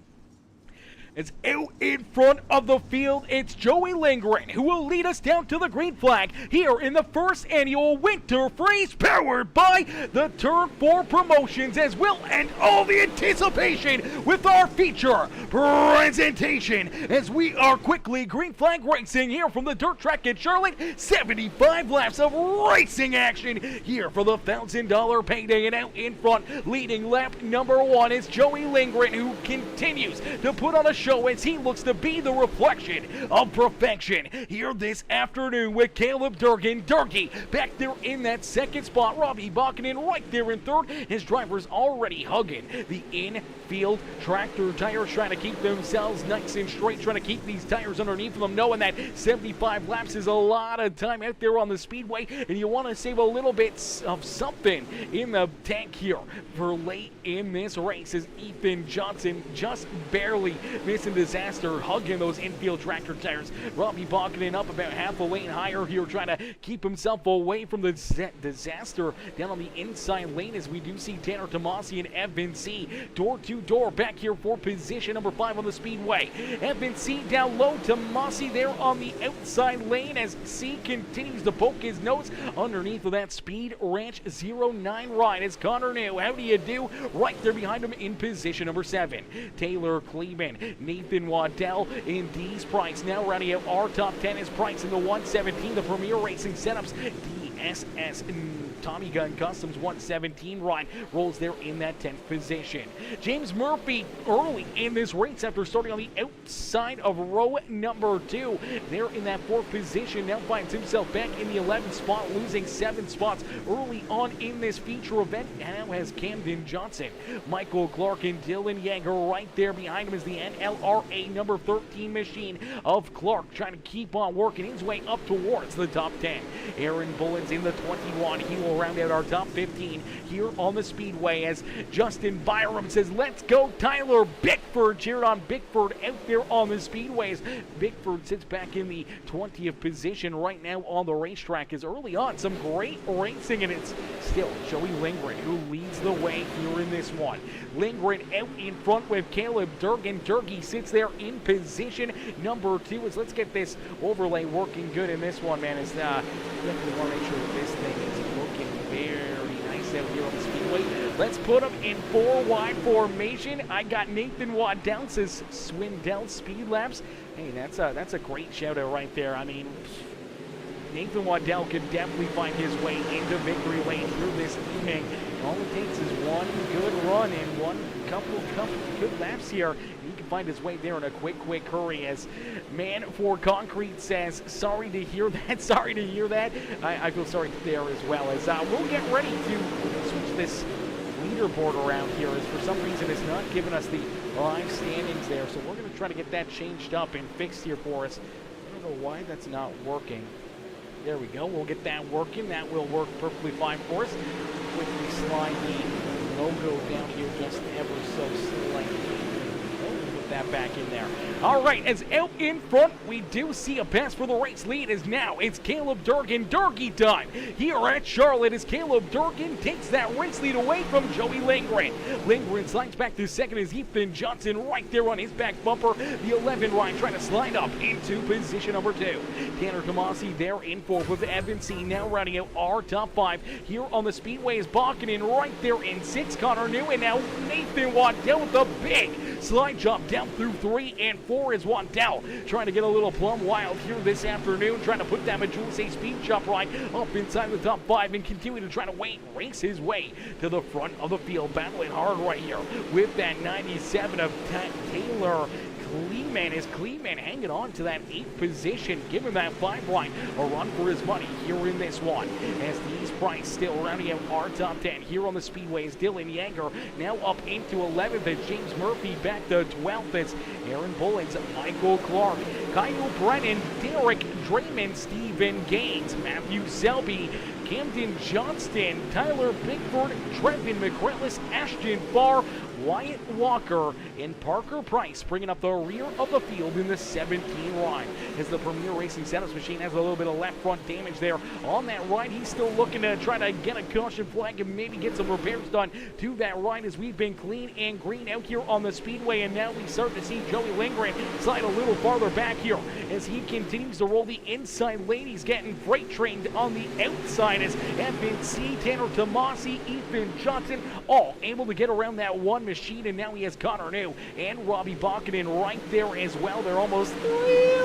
It's out in front of the field. It's Joey Lindgren who will lead us down to the green flag here in the first annual Winter Freeze, powered by the Turn 4 Promotions, as we'll end all the anticipation with our feature presentation as we are quickly green flag racing here from the dirt track at Charlotte. 75 laps of racing action here for the $1,000 payday, and out in front, leading lap number 1 is Joey Lindgren, who continues to put on a show as he looks to be the reflection of perfection here this afternoon with Caleb Durgan. Durkee back there in that second spot. Robbie Bachman right there in third. His driver's already hugging the infield tractor tires, trying to keep themselves nice and straight, trying to keep these tires underneath them, knowing that 75 laps is a lot of time out there on the speedway, and you want to save a little bit of something in the tank here for late in this race, as Ethan Johnson just barely Miss and Disaster hugging those infield tractor tires. Robbie Bogdan up about half a lane higher here, trying to keep himself away from the Disaster down on the inside lane, as we do see Tanner Tomasi and Evan C. door to door back here for position number 5 on the speedway. Evan C down low, Tomasi there on the outside lane as C continues to poke his nose underneath of that Speed Ranch 09 ride. As Connor New, how do you do? Right there behind him in position number 7. Taylor Kleeman, Nathan Waddell, and D's Price now rounding out our top 10 is Price in the 117, the Premier Racing Setups. DSS Tommy Gun Customs 117 ride rolls there in that 10th position. James Murphy early in this race after starting on the outside of row number 2. There in that 4th position, now finds himself back in the 11th spot, losing 7 spots early on in this feature event. Now has Camden Johnson, Michael Clark, and Dylan Yeager right there behind him is the NLRA number 13 machine of Clark, trying to keep on working his way up towards the top 10. Aaron Bullens in the 21. He will round out our top 15 here on the speedway as Justin Byram says, let's go Tyler Bickford. Cheered on Bickford out there on the speedways. Bickford sits back in the 20th position right now on the racetrack, as early on some great racing, and it's still Joey Lindgren who leads the way here in this one. Lindgren out in front with Caleb Durgan. Durkee sits there in position number 2 as let's get this overlay working good in this one, man. As definitely want to make sure that this thing is looking very nice out here on the speedway. Let's put them in 4 wide formation. I got Nathan Waddell says Swindell Speed Labs. Hey, that's a great shout out right there. I mean, Nathan Waddell could definitely find his way into victory lane through this evening. All it takes is one good run and one couple good laps here. He can find his way there in a quick hurry, as Man for Concrete says, sorry to hear that, sorry to hear that. I feel sorry there as well, as we'll get ready to switch this leaderboard around here, as for some reason it's not giving us the live standings there, so we're going to try to get that changed up and fixed here for us. I don't know why that's not working. There we go. We'll get that working. That will work perfectly fine for us. Quickly slide the logo down here just ever so slightly. Put that back in there. All right, as out in front, we do see a pass for the race lead, as now it's Caleb Durgan. Durkee time here at Charlotte, as Caleb Durgan takes that race lead away from Joey Lindgren. Lindgren slides back to second as Ethan Johnson right there on his back bumper. The 11 ride trying to slide up into position number 2. Tanner Tomasi there in 4th with Evan C. Now rounding out our top 5 here on the speedway is Bokkanen right there in 6. Connor New, and now Nathan Waddell with the big slide jump down through 3 and 4 is Waddell trying to get a little plum wild here this afternoon, trying to put that Medusa speed jump right up inside the top 5 and continue to try to race his way to the front of the field, battling hard right here with that 97 of Taylor Kleeman. Is Kleeman hanging on to that 8th position, giving that 5 line a run for his money here in this one, as D's Price still rounding out our top 10 here on the speedways. Dylan Yeager now up into 11th, as James Murphy back to 12th, as Aaron Bullens, Michael Clark, Kyle Brennan, Derek Draymond, Stephen Gaines, Matthew Selby, Camden Johnston, Tyler Bickford, Trevin McCrellis, Ashton Farr, Wyatt Walker, and Parker Price bringing up the rear of the field in the 17 ride, as the Premier Racing Setups machine has a little bit of left front damage there on that ride. He's still looking to try to get a caution flag and maybe get some repairs done to that ride, as we've been clean and green out here on the speedway, and now we start to see Joey Lindgren slide a little farther back here as he continues to roll the inside lane. He's getting freight trained on the outside, as Evan C., Tanner Tomasi, Ethan Johnson all able to get around that one machine, and now he has Connor New and Robbie Bokkanen right there as well. They're almost 3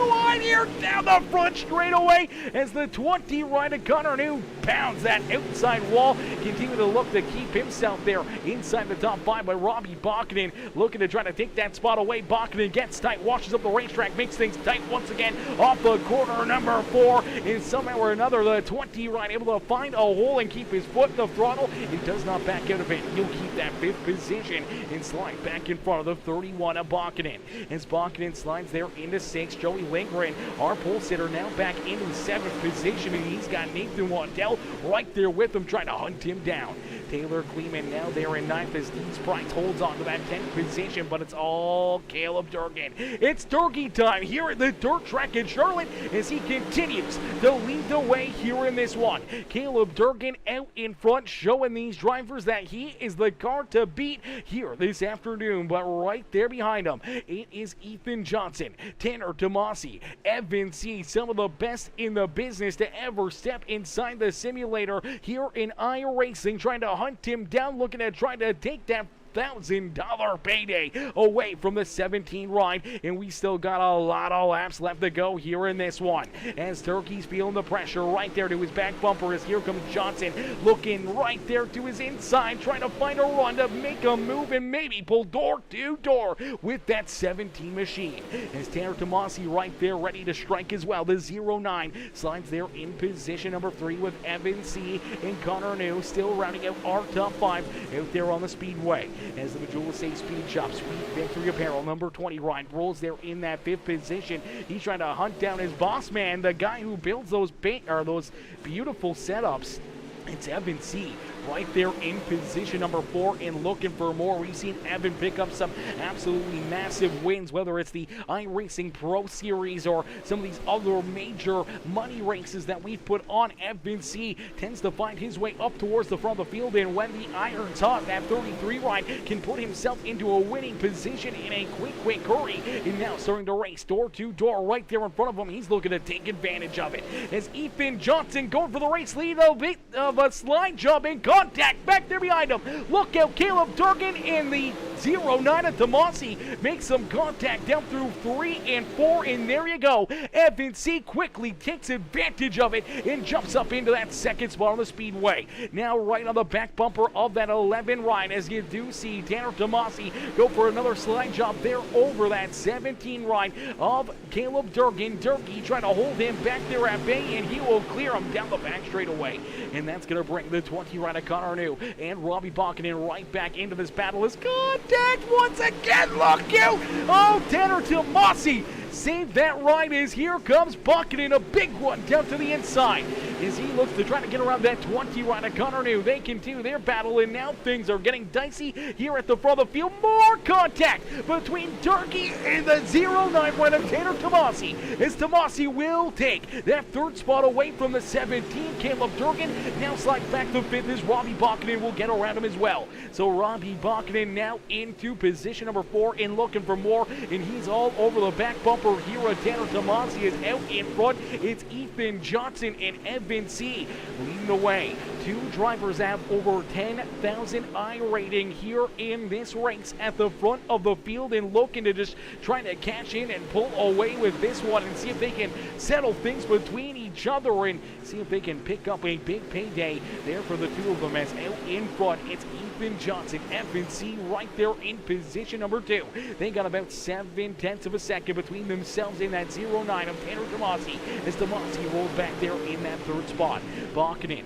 wide here down the front straightaway, as the 20 ride of Connor New pounds that outside wall, continue to look to keep himself there inside the top 5, but Robbie Bokkanen looking to try to take that spot away. Bokkanen gets tight, washes up the racetrack, makes things tight once again off the corner number 4, and somehow or another the 20 ride able to find a hole and keep his foot in the throttle. It does not back out of it. He'll keep that 5th position and slide back in front of the 31 of Bokkanen. As Bokkanen slides there into 6, Joey Lindgren, our pole sitter, now back into the 7th position, and he's got Nathan Waddell right there with him, trying to hunt him down. Taylor Kleeman now there in 9th as Steve Price holds on to that 10th position, but it's all Caleb Durgan. It's Durkee time here at the dirt track in Charlotte as he continues to lead the way here in this one. Caleb Durgan out in front, showing these drivers that he is the car to beat here this afternoon, but right there behind him, it is Ethan Johnson, Tanner Tomasi, Evan C., some of the best in the business to ever step inside the simulator here in iRacing, trying to hunt him down, looking at trying to take that $1,000 payday away from the 17 ride, and we still got a lot of laps left to go here in this one as Turkey's feeling the pressure right there to his back bumper as here comes Johnson looking right there to his inside, trying to find a run to make a move and maybe pull door to door with that 17 machine as Tanner Tomasi right there ready to strike as well. The 09 slides there in position number 3 with Evan C. and Connor New still rounding out our top 5 out there on the speedway. As the Majula Safe Speed Shop Sweet Victory Apparel number 20 Ryan rolls there in that 5th position. He's trying to hunt down his boss man, the guy who builds those those beautiful setups. It's Evan C. right there in position number 4 and looking for more. We've seen Evan pick up some absolutely massive wins, whether it's the iRacing Pro Series or some of these other major money races that we've put on. Evan C. tends to find his way up towards the front of the field, and when the iron's hot, that 33 ride can put himself into a winning position in a quick hurry. And now starting to race door to door right there in front of him. He's looking to take advantage of it as Ethan Johnson going for the race lead, a bit of a slide jump in contact back there behind him. Look out, Caleb Durgan in the 09 at Tomasi makes some contact down through 3 and 4, and there you go. Evan C. quickly takes advantage of it and jumps up into that 2nd spot on the speedway. Now right on the back bumper of that 11 ride as you do see Tanner Tomasi go for another slide job there over that 17 ride of Caleb Durgan. Durkee trying to hold him back there at bay, and he will clear him down the back straightaway. And that's going to bring the 20 ride of Connor New and Robbie Balkanen right back into this battle as contact once again. Look out! Oh, Tanner Tomasi saved that ride as here comes Balkanen, a big one down to the inside as he looks to try to get around that 20 ride of Connor New. They continue their battle, and now things are getting dicey here at the front of the field. More contact between Turkey and the 09 ride of Tanner Tomasi as Tomasi will take that 3rd spot away from the 17. Caleb Durgan now slides back to 5th as Robbie Balkanen will get around him as well. So Robbie Balkanen now into position number 4 and looking for more, and he's all over the back bumper here. Tanner Tomasi is out in front. It's Ethan Johnson and Evan C. leading the way. 2 drivers have over 10,000 I rating here in this race at the front of the field and looking to just trying to cash in and pull away with this one and see if they can settle things between each other and see if they can pick up a big payday there for the 2 of them. As out in front, it's Ethan Johnson, Evan C. right there in position number 2. They got about 7/10 of a second between themselves in that 09 of Tanner Tomasi as Tomasi rolled back there in that 3rd spot. Balkanen,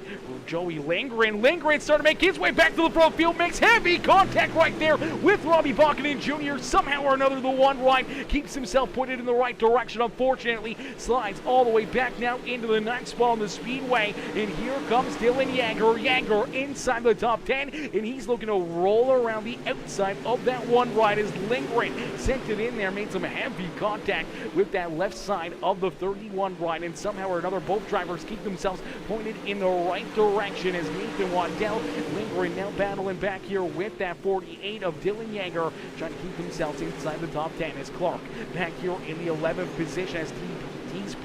Joey Lindgren starting to make his way back to the front field, makes heavy contact right there with Robbie Balkanen Jr. Somehow or another, the 1 ride keeps himself pointed in the right direction. Unfortunately, slides all the way back now into the 9th spot on the speedway, and here comes Dylan Yager. Yager inside the top 10, and he's looking to roll around the outside of that 1 ride as Lindgren sent it in there, made some heavy contact with that left side of the 31 ride, and somehow or another both drivers keep themselves pointed in the right direction as Nathan Waddell, Lindgren now battling back here with that 48 of Dylan Yager, trying to keep themselves inside the top 10 as Clark back here in the 11th position as Steve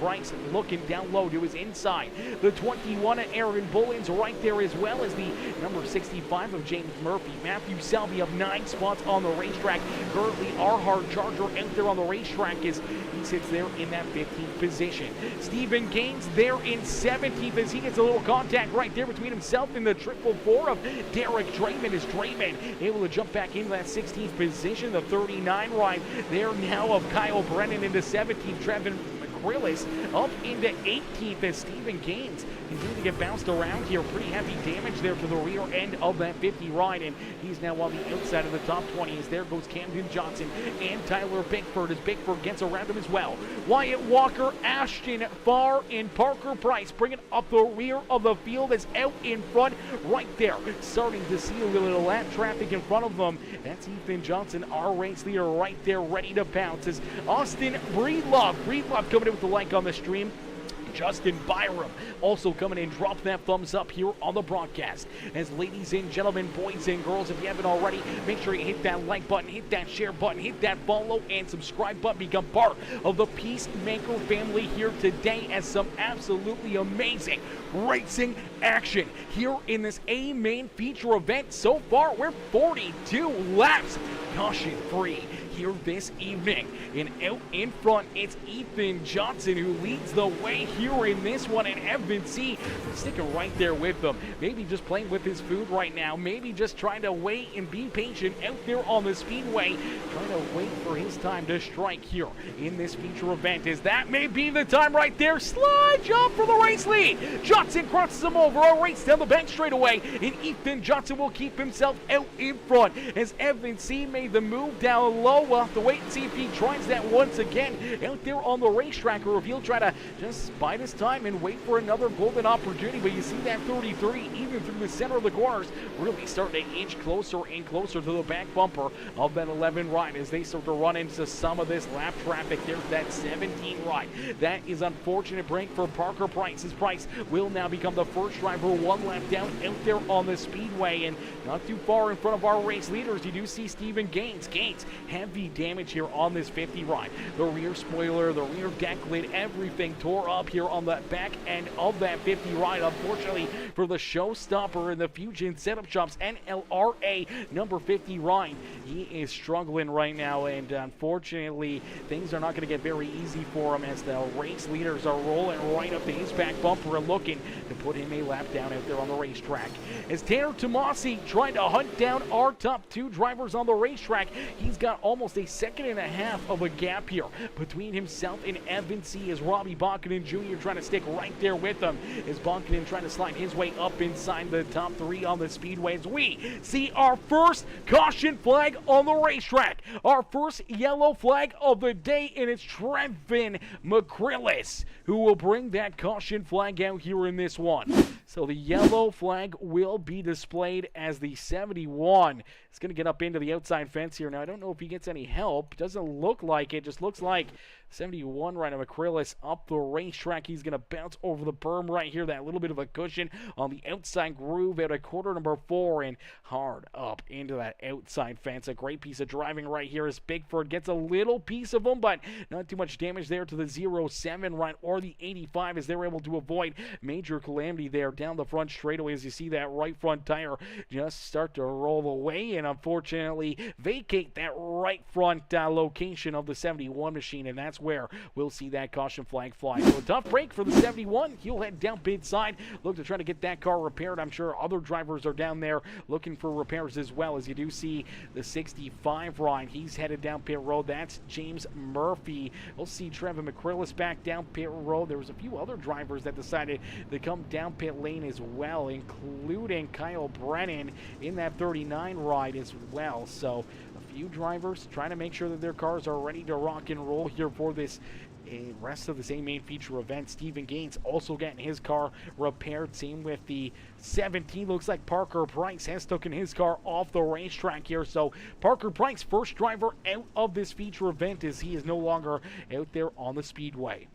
Price looking down low to his inside. The 21 of Aaron Bullins right there, as well as the number 65 of James Murphy. Matthew Selby of 9 spots on the racetrack. Currently our hard charger out there on the racetrack as he sits there in that 15th position. Stephen Gaines there in 17th as he gets a little contact right there between himself and the 444 of Derek Draymond as Draymond able to jump back into that 16th position. The 39 ride there now of Kyle Brennan into 17th. Trevin McCrillis up into 18th as Stephen Gaines continuing to get bounced around here. Pretty heavy damage there to the rear end of that 50 ride, and he's now on the outside of the top 20 as there goes Camden Johnson and Tyler Bickford as Bickford gets around him as well. Wyatt Walker, Ashton Farr, and Parker Price bringing up the rear of the field as out in front right there. Starting to see a little lap traffic in front of them. That's Ethan Johnson, our race leader, right there ready to pounce as Austin Breedlove coming in with the like on the stream. Justin Byram also coming in. Drop that thumbs up here on the broadcast. As ladies and gentlemen, boys and girls, if you haven't already, make sure you hit that like button, hit that share button, hit that follow and subscribe button. Become part of the Peacemaker family here today as some absolutely amazing racing action here in this A main feature event. So far, we're 42 laps caution free here this evening. And out in front, it's Ethan Johnson who leads the way here in this one, and Evan C. sticking right there with them. Maybe just playing with his food right now, maybe just trying to wait and be patient out there on the speedway, trying to wait for his time to strike here in this feature event, as that may be the time right there. Slide jump for the race lead. Johnson crosses him over, a race down the bank straightaway, and Ethan Johnson will keep himself out in front as Evan C. made the move down low. We'll have to wait and see if he tries that once again out there on the racetrack, or if he'll try to just bide his time and wait for another golden opportunity. But you see that 33, even through the center of the corners, really starting to inch closer and closer to the back bumper of that 11 ride as they start to run into some of this lap traffic. There's that 17 ride. That is unfortunate break for Parker Price, as Price will now become the first driver one lap down out there on the speedway, and not too far in front of our race leaders, you do see Stephen Gaines. Gaines, heavy damage here on this 50 ride. The rear spoiler, the rear deck lid, everything tore up here on the back end of that 50 ride. Unfortunately for the showstopper in the Fusion Setup Shops NLRA number 50 ride, he is struggling right now, and unfortunately things are not going to get very easy for him as the race leaders are rolling right up to his back bumper and looking to put him a lap down out there on the racetrack. As Tanner Tomasi trying to hunt down our top two drivers on the racetrack, he's got almost a second and a half of a gap here between himself and Evan C. as Robbie Bonkinen Jr. trying to stick right there with him, as Bonkinen trying to slide his way up inside the top three on the speedways. We see our first caution flag on the racetrack, our first yellow flag of the day, and it's Trevin McCrillis who will bring that caution flag out here in this one. So the yellow flag will be displayed as the 71 is going to get up into the outside fence here. Now, I don't know if he gets any help. Doesn't look like it. Just looks like 71 right now. McCrillis up the racetrack. He's going to bounce over the berm right here. That little bit of a cushion on the outside groove out of quarter number 4 and hard up into that outside fence. A great piece of driving right here as Bickford gets a little piece of him, but not too much damage there to the 07 right or the 85 as they're able to avoid major calamity there down the front straightaway as you see that right front tire just start to roll away and unfortunately vacate that right front location of the 71 machine, and that's where we'll see that caution flag fly. So a tough break for the 71. He'll head down pit side, look to try to get that car repaired. I'm sure other drivers are down there looking for repairs as well, as you do see the 65 ride. He's headed down pit road. That's James Murphy. We'll see Trevin McCrillis back down pit road. There was a few other drivers that decided to come down pit lane as well, including Kyle Brennan in that 39 ride as well. So a few drivers trying to make sure that their cars are ready to rock and roll here for this rest of the same main feature event. Stephen Gaines also getting his car repaired. Same with the 17. Looks like Parker Price has taken his car off the racetrack here. So Parker Price, first driver out of this feature event, as he is no longer out there on the speedway.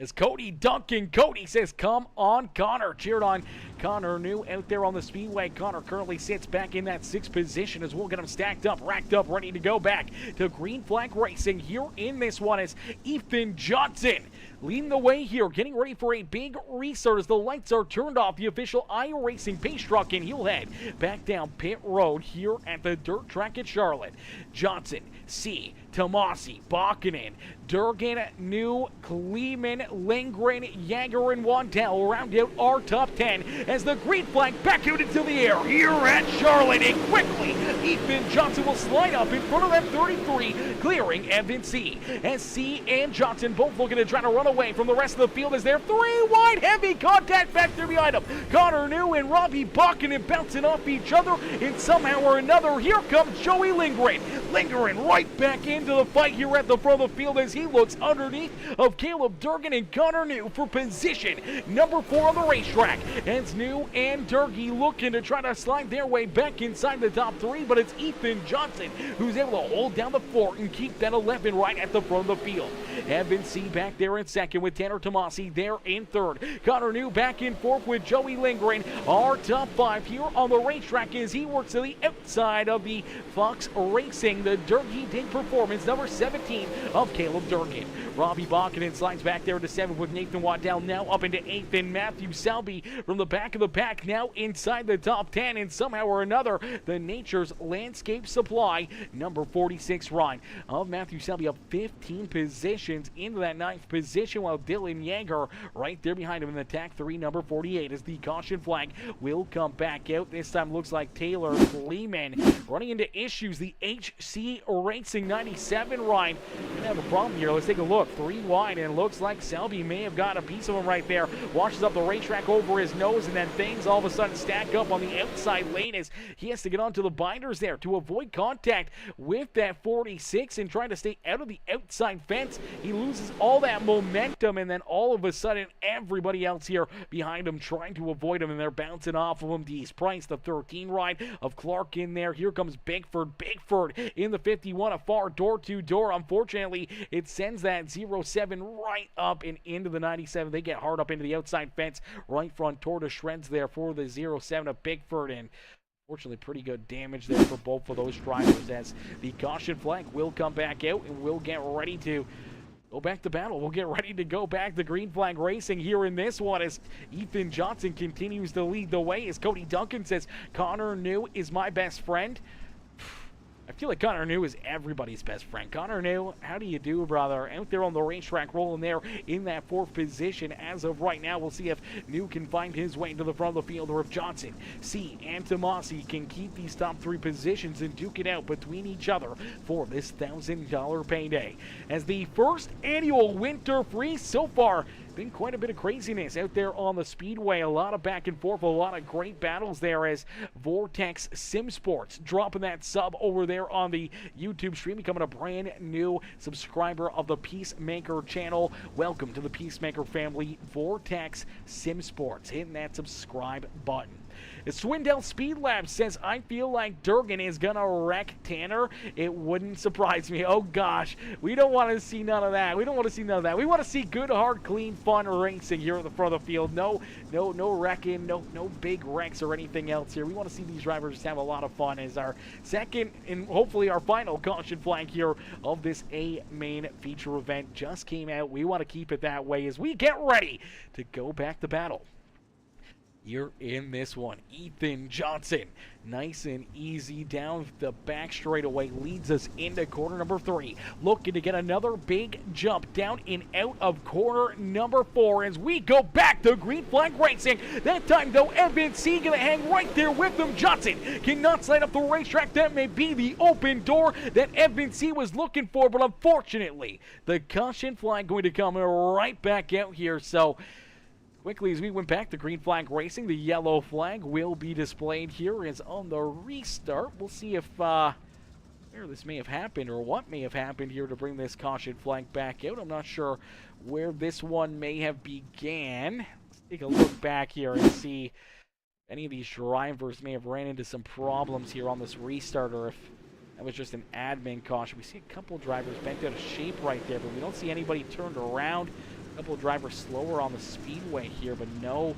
As Cody Duncan, Cody says, "Come on, Connor." Cheered on Connor New out there on the speedway. Connor currently sits back in that 6th position as we'll get him stacked up, racked up, ready to go back to Green Flag Racing here in this one as Ethan Johnson leading the way here, getting ready for a big restart as the lights are turned off. The official iRacing pace truck, and he'll head back down pit road here at the dirt track at Charlotte. Johnson, C, Tomasi, Bakinen, Durgan, New, Kleeman, Lindgren, Jaeger, and Waddell round out our top 10 as the green flag back out into the air here at Charlotte. And quickly, Ethan Johnson will slide up in front of that 33, clearing Evan C. As C and Johnson both looking to try to run away from the rest of the field as they're 3 wide, heavy contact back there behind them. Connor New and Robbie Bakinen bouncing off each other, and somehow or another, here comes Joey Lindgren. Lindgren right back into the fight here at the front of the field as he looks underneath of Caleb Durgan and Connor New for position number 4 on the racetrack. It's New and Durkee looking to try to slide their way back inside the top 3, but it's Ethan Johnson who's able to hold down the fort and keep that 11 right at the front of the field. Evan C. back there in second with Tanner Tomasi there in third. Connor New back in fourth with Joey Lindgren. Our top 5 here on the racetrack as he works to the outside of the Fox Racing, the Durkee Dig Performance, number 17 of Caleb Durkin. Robbie Bakinen slides back there to 7th with Nathan Waddell now up into 8th, and Matthew Selby from the back of the pack now inside the top 10, and somehow or another, the Nature's Landscape Supply, number 46 ride of Matthew Selby up 15 positions into that 9th position, while Dylan Jaeger right there behind him in the TAC 3, number 48, as the caution flag will come back out. This time looks like Taylor Kleeman running into issues. The HC Racing 97 ride gonna have a problem here. Let's take a look. 3 wide, and it looks like Selby may have got a piece of him right there. Washes up the racetrack over his nose, and then things all of a sudden stack up on the outside lane as he has to get onto the binders there to avoid contact with that 46 and trying to stay out of the outside fence. He loses all that momentum, and then all of a sudden everybody else here behind him trying to avoid him, and they're bouncing off of him. Dees Price, the 13 ride of Clark in there. Here comes Bigford in the 51, a far door-to-door. Unfortunately, it sends that 07 right up and into the 97. They get hard up into the outside fence. Right front tore to shreds there for the 07 of Bigford, and fortunately pretty good damage there for both of those drivers as the caution flag will come back out, and we'll get ready to go back to battle. We'll get ready to go back to green flag racing here in this one as Ethan Johnson continues to lead the way as Cody Duncan says, Connor New is my best friend. I feel like Connor New is everybody's best friend. Connor New, how do you do, brother? Out there on the racetrack rolling there in that 4th position as of right now. We'll see if New can find his way into the front of the field or if Johnson, C, and Tomasi can keep these top 3 positions and duke it out between each other for this $1,000 payday. As the first annual Winter Freeze so far, been quite a bit of craziness out there on the speedway. A lot of back and forth, a lot of great battles there as Vortex Sim Sports dropping that sub over there on the YouTube stream, becoming a brand new subscriber of the Peacemaker channel. Welcome to the Peacemaker family, Vortex Sim Sports. Hitting that subscribe button. Swindell Speed Lab says, I feel like Durgan is going to wreck Tanner. It wouldn't surprise me. Oh, gosh. We don't want to see none of that. We don't want to see none of that. We want to see good, hard, clean, fun racing here at the front of the field. No wrecking, no big wrecks or anything else here. We want to see these drivers have a lot of fun as our second and hopefully our final caution flag here of this A main feature event just came out. We want to keep it that way as we get ready to go back to battle. You're in this one. Ethan Johnson, nice and easy down the back straightaway, leads us into corner number 3. Looking to get another big jump down and out of corner number 4 as we go back to green flag racing. That time, though, Evan C. going to hang right there with them. Johnson cannot slide up the racetrack. That may be the open door that Evan C. was looking for, but unfortunately, the caution flag going to come right back out here. So quickly, as we went back to green flag racing, the yellow flag will be displayed here as on the restart. We'll see if where this may have happened or what may have happened here to bring this caution flag back out. I'm not sure where this one may have began. Let's take a look back here and see if any of these drivers may have ran into some problems here on this restart, or if that was just an admin caution. We see a couple drivers bent out of shape right there, but we don't see anybody turned around. Couple of drivers slower on the speedway here, but no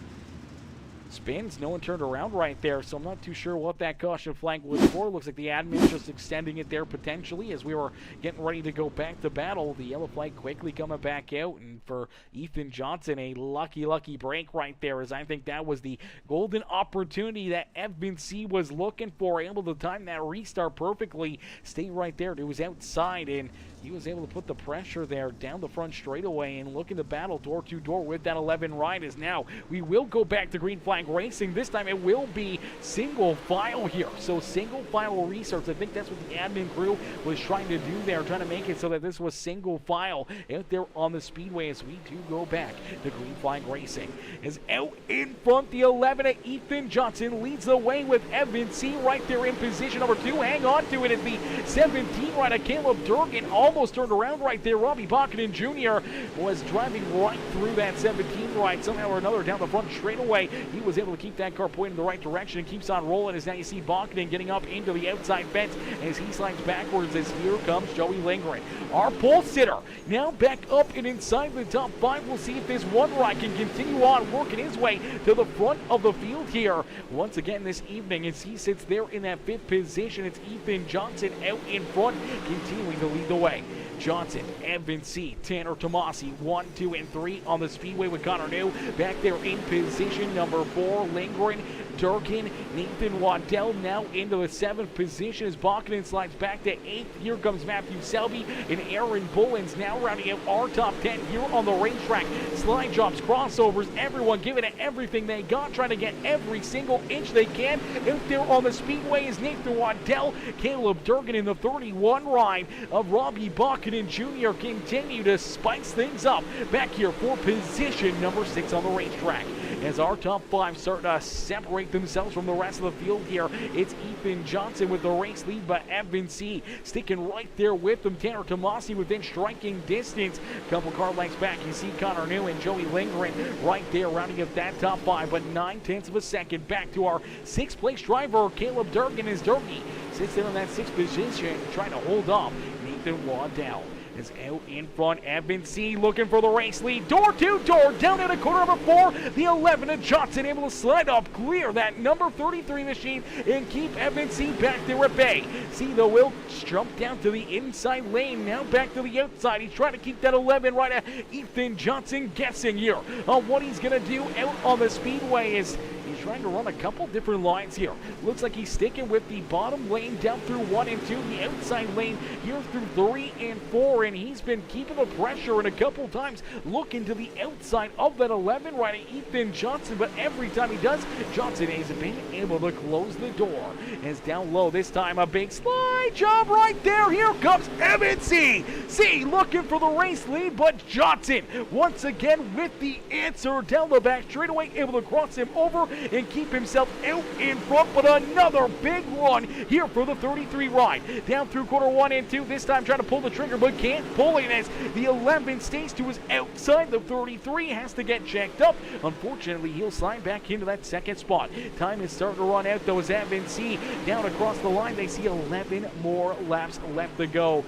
spins. No one turned around right there, so I'm not too sure what that caution flag was for. Looks like the admin just extending it there potentially as we were getting ready to go back to battle. The yellow flag quickly coming back out, and for Ethan Johnson, a lucky break right there, as I think that was the golden opportunity that Evan C. was looking for. Able to time that restart perfectly, stay right there to his outside, and he was able to put the pressure there down the front straightaway and looking to battle door to door with that 11 ride. As now we will go back to green flag racing. This time it will be single file here. So single file research. I think that's what the admin crew was trying to do there, trying to make it so that this was single file out there on the speedway as we do go back to green flag racing. As out in front, the 11 at Ethan Johnson leads the way with Evan C right there in position number 2. Hang on to it as the 17 rider Caleb Durgan almost turned around right there. Robbie Bockanen Jr. was driving right through that 17 ride somehow or another down the front straightaway. He was able to keep that car pointed in the right direction and keeps on rolling as now you see Bockanen getting up into the outside fence as he slides backwards as here comes Joey Lindgren. Our pole sitter now back up and inside the top 5. We'll see if this one ride can continue on working his way to the front of the field here once again this evening as he sits there in that 5th position. It's Ethan Johnson out in front, continuing to lead the way. Johnson, Evan C, Tanner Tomasi, 1, 2, and 3 on the speedway with Connor New. Back there in position, number 4, Lindgren, Durkin, Nathan Waddell now into the 7th position as Bockanen slides back to 8th. Here comes Matthew Selby and Aaron Bullins now rounding out our top 10 here on the racetrack. Slide drops, crossovers, everyone giving it everything they got, trying to get every single inch they can. Out there on the speedway is Nathan Waddell, Caleb Durkin in the 31 ride of Robbie Bockanen Jr. continue to spice things up back here for position number 6 on the racetrack. As our top 5 start to separate themselves from the rest of the field here, it's Ethan Johnson with the race lead, but Evan C sticking right there with them. Tanner Tomasi within striking distance. Couple car lengths back, you see Connor New and Joey Lindgren right there rounding up that top 5, but 9/10 of a second back to our 6th place driver, Caleb Durgan as Durkee sits there in that 6th position trying to hold off Nathan Waddell. Is out in front, Evan C looking for the race lead, door to door, down at a corner number 4, the 11 of Johnson able to slide up, clear that number 33 machine, and keep Evan C back there at bay. See the will jump down to the inside lane, now back to the outside, he's trying to keep that 11 right at Ethan Johnson, guessing here on what he's going to do out on the speedway is he's trying to run a couple different lines here. Looks like he's sticking with the bottom lane down through 1 and 2, the outside lane here through 3 and 4, and he's been keeping the pressure and a couple times looking to the outside of that 11 right at Ethan Johnson, but every time he does, Johnson has been able to close the door. As down low this time, a big slide job right there. Here comes Evan C. C looking for the race lead, but Johnson once again with the answer down the back straightaway, able to cross him over and keep himself out in front, but another big run here for the 33 ride. Down through quarter 1 and 2, this time trying to pull the trigger, but can't pull it as the 11 stays to his outside. The 33 has to get checked up. Unfortunately, he'll slide back into that 2nd spot. Time is starting to run out though as Evan C down across the line. They see 11 more laps left to go.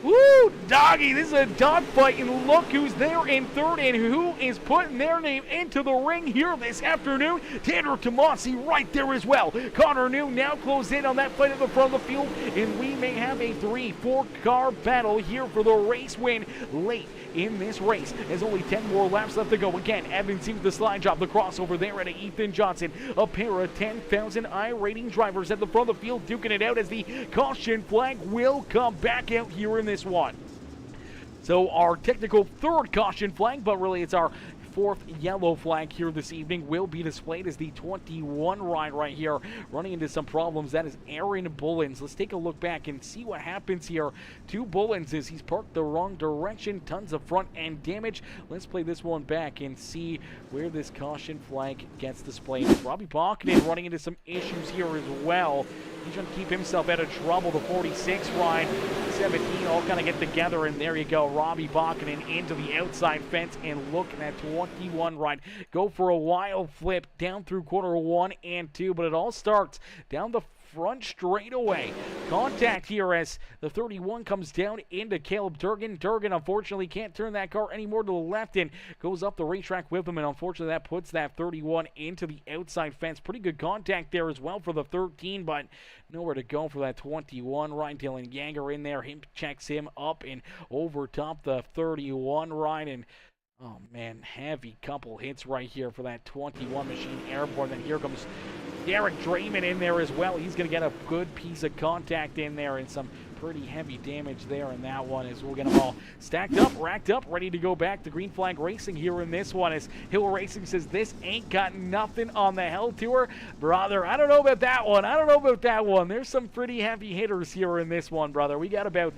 Woo, doggy, this is a dogfight, and look who's there in 3rd and who is putting their name into the ring here this afternoon. Tanner Tomasi right there as well. Connor New now closed in on that fight at the front of the field, and we may have a 3-4 car battle here for the race win late in this race. There's only 10 more laps left to go. Again, Evan C with the slide job, the crossover there at Ethan Johnson. A pair of 10,000 I-rating drivers at the front of the field duking it out as the caution flag will come back out here in this one. So our technical 3rd caution flag, but really it's our 4th yellow flag here this evening, will be displayed as the 21 ride right here running into some problems. That is Aaron Bullins. Let's take a look back and see what happens here to Bullins as he's parked the wrong direction, tons of front end damage. Let's play this one back and see where this caution flag gets displayed. Robbie Bockanen running into some issues here as well. He's trying to keep himself out of trouble. The 46 ride, 17 all kind of get together, and there you go. Robbie Bockanen into the outside fence, and look at that 21 ride go for a wild flip down through quarter 1 and 2, but it all starts down the front straightaway. Contact here as the 31 comes down into Caleb Durgan. Durgan unfortunately can't turn that car anymore to the left and goes up the racetrack with him, and unfortunately that puts that 31 into the outside fence. Pretty good contact there as well for the 13, but nowhere to go for that 21 ride. Dylan Yanger in there, him checks him up and over top the 31 ride, and oh man, heavy couple hits right here for that 21 machine airborne. Then here comes Derek Draymond in there as well. He's going to get a good piece of contact in there and some pretty heavy damage there in that one as we'll get them all stacked up, racked up, ready to go back to Green Flag Racing here in this one as Hill Racing says this ain't got nothing on the Hell Tour. Brother, I don't know about that one. There's some pretty heavy hitters here in this one, brother. We got about,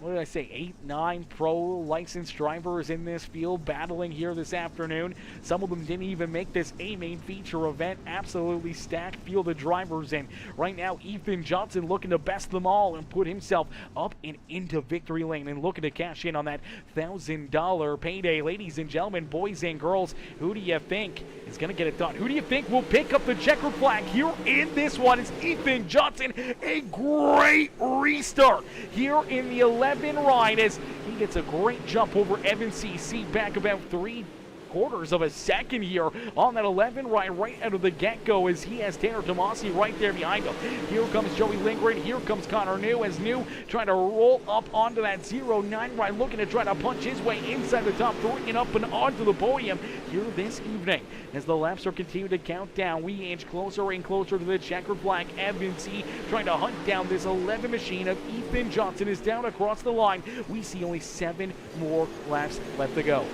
what did I say, 8, 9 pro licensed drivers in this field battling here this afternoon. Some of them didn't even make this A main feature event. Absolutely stacked field of drivers, and right now Ethan Johnson looking to best them all and put himself up and into victory lane and looking to cash in on that $1,000 payday. Ladies and gentlemen, boys and girls, who do you think is going to get it done? Who do you think will pick up the checkered flag here in this one? It's Ethan Johnson. A great restart here in the 11 ride as he gets a great jump over Evan CC back about 3/4 of a second here on that 11 ride right out of the get-go as he has Tanner Tomasi right there behind him. Here comes Joey Lindgren. Here comes Connor New as New trying to roll up onto that 0-9 ride, looking to try to punch his way inside the top 3 and up and onto the podium here this evening. As the laps are continuing to count down, we inch closer and closer to the checkered flag. Evan C trying to hunt down this 11 machine of Ethan Johnson is down across the line. We see only 7 more laps left to go.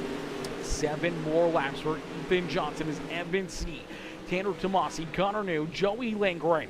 7 more laps for Ethan Johnson as Evan C, Tanner Tomasi, Connor New, Joey Lindgren,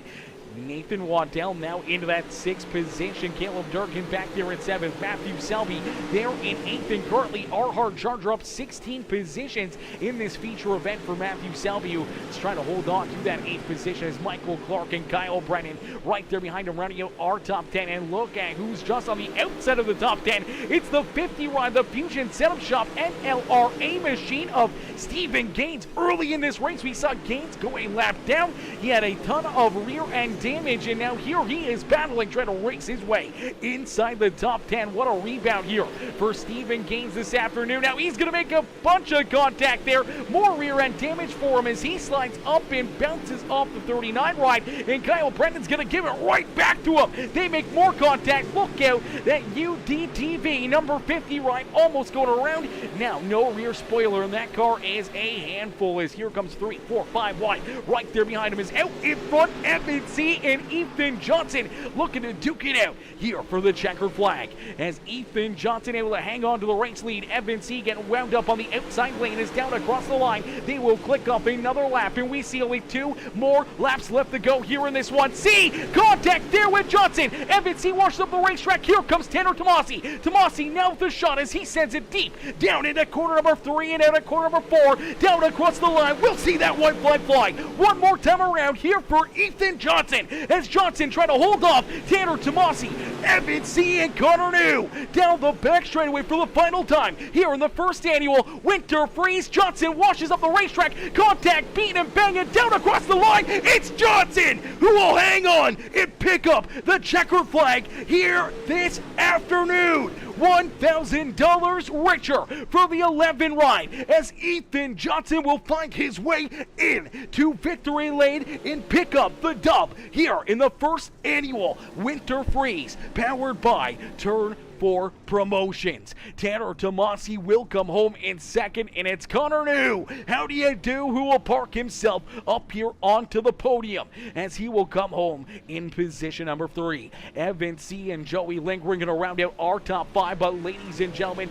Nathan Waddell now into that 6th position. Caleb Durkin back there in 7th. Matthew Selby there in 8th. And currently our hard charger up 16 positions in this feature event for Matthew Selby, who is trying to hold on to that 8th position as Michael Clark and Kyle Brennan right there behind him rounding out our top 10. And look at who's just on the outside of the top 10. It's the 50 ride, the Fusion Setup Shop NLRA machine of Stephen Gaines. Early in this race, we saw Gaines go a lap down. He had a ton of rear end damage, and now here he is battling, trying to race his way inside the top 10. What a rebound here for Stephen Gaines this afternoon. Now he's going to make a bunch of contact there. More rear end damage for him as he slides up and bounces off the 39 ride, and Kyle Brennan's going to give it right back to him. They make more contact. Look out, that UDTV number 50 ride almost going around. Now no rear spoiler, and that car is a handful as here comes 3, 4, 5 wide. Right there behind him is out in front Evan C and Ethan Johnson looking to duke it out here for the checkered flag as Ethan Johnson able to hang on to the race lead. Evan C getting wound up on the outside lane is down across the line. They will click up another lap, and we see only 2 more laps left to go here in this one. C contact there with Johnson. Evan C washes up the racetrack. Here comes Tanner Tomasi. Tomasi now with the shot as he sends it deep down into corner number 3 and out of corner number 4 down across the line. We'll see that white flag fly one more time around here for Ethan Johnson as Johnson trying to hold off Tanner Tomasi, Evan C, and Connor New down the back straightaway for the final time here in the first annual Winter Freeze. Johnson washes up the racetrack, contact, beating and banging down across the line. It's Johnson who will hang on and pick up the checkered flag here this afternoon. $1,000 richer for the 11 ride as Ethan Johnson will find his way into victory lane and pick up the dub here in the first annual Winter Freeze powered by Turn 4 Promotions. Tanner Tomasi will come home in second, and it's Connor New. How do you do? Who will park himself up here onto the podium as he will come home in position number 3. Evan C and Joey Lindgren going to round out our top 5, but ladies and gentlemen,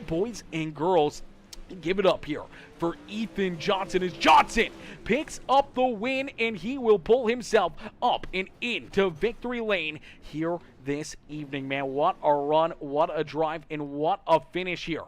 boys and girls, give it up here for Ethan Johnson as Johnson picks up the win, and he will pull himself up and into victory lane here this evening, man. What a run, what a drive, and what a finish here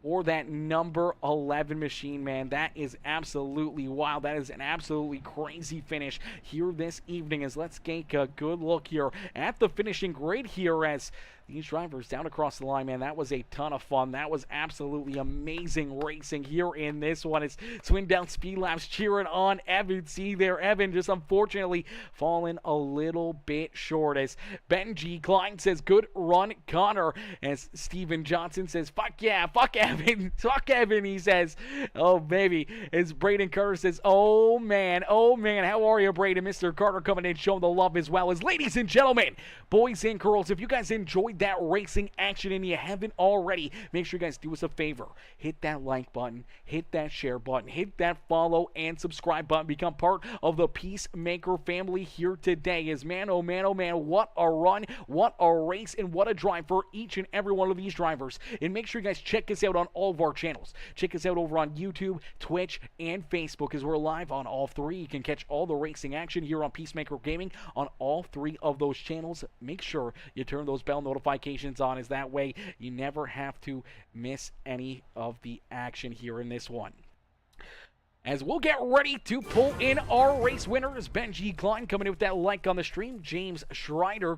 for that number 11 machine, man. That is absolutely wild. That is an absolutely crazy finish here this evening as let's take a good look here at the finishing grade here as these drivers down across the line, man. That was a ton of fun. That was absolutely amazing racing here in this one. It's Swindown Speed Labs cheering on Evan C there. Evan just unfortunately falling a little bit short as Benji Klein says, good run, Connor. As Steven Johnson says, fuck yeah, fuck Evan. Fuck Evan, he says. Oh, baby. As Braden Carter says, oh, man. How are you, Braden? Mr. Carter coming in showing the love as well. As ladies and gentlemen, boys and girls, if you guys enjoyed that racing action and you haven't already, make sure you guys do us a favor. Hit that like button, hit that share button, hit that follow and subscribe button. Become part of the Peacemaker family here today. As man, oh man, what a run, what a race, and what a drive for each and every one of these drivers. And make sure you guys check us out on all of our channels. Check us out over on YouTube, Twitch, and Facebook, as we're live on all three. You can catch all the racing action here on Peacemaker Gaming on all three of those channels. Make sure you turn those bell notifications on, as that way you never have to miss any of the action here in this one. As we'll get ready to pull in our race winners, Benji Klein coming in with that like on the stream, James Schrader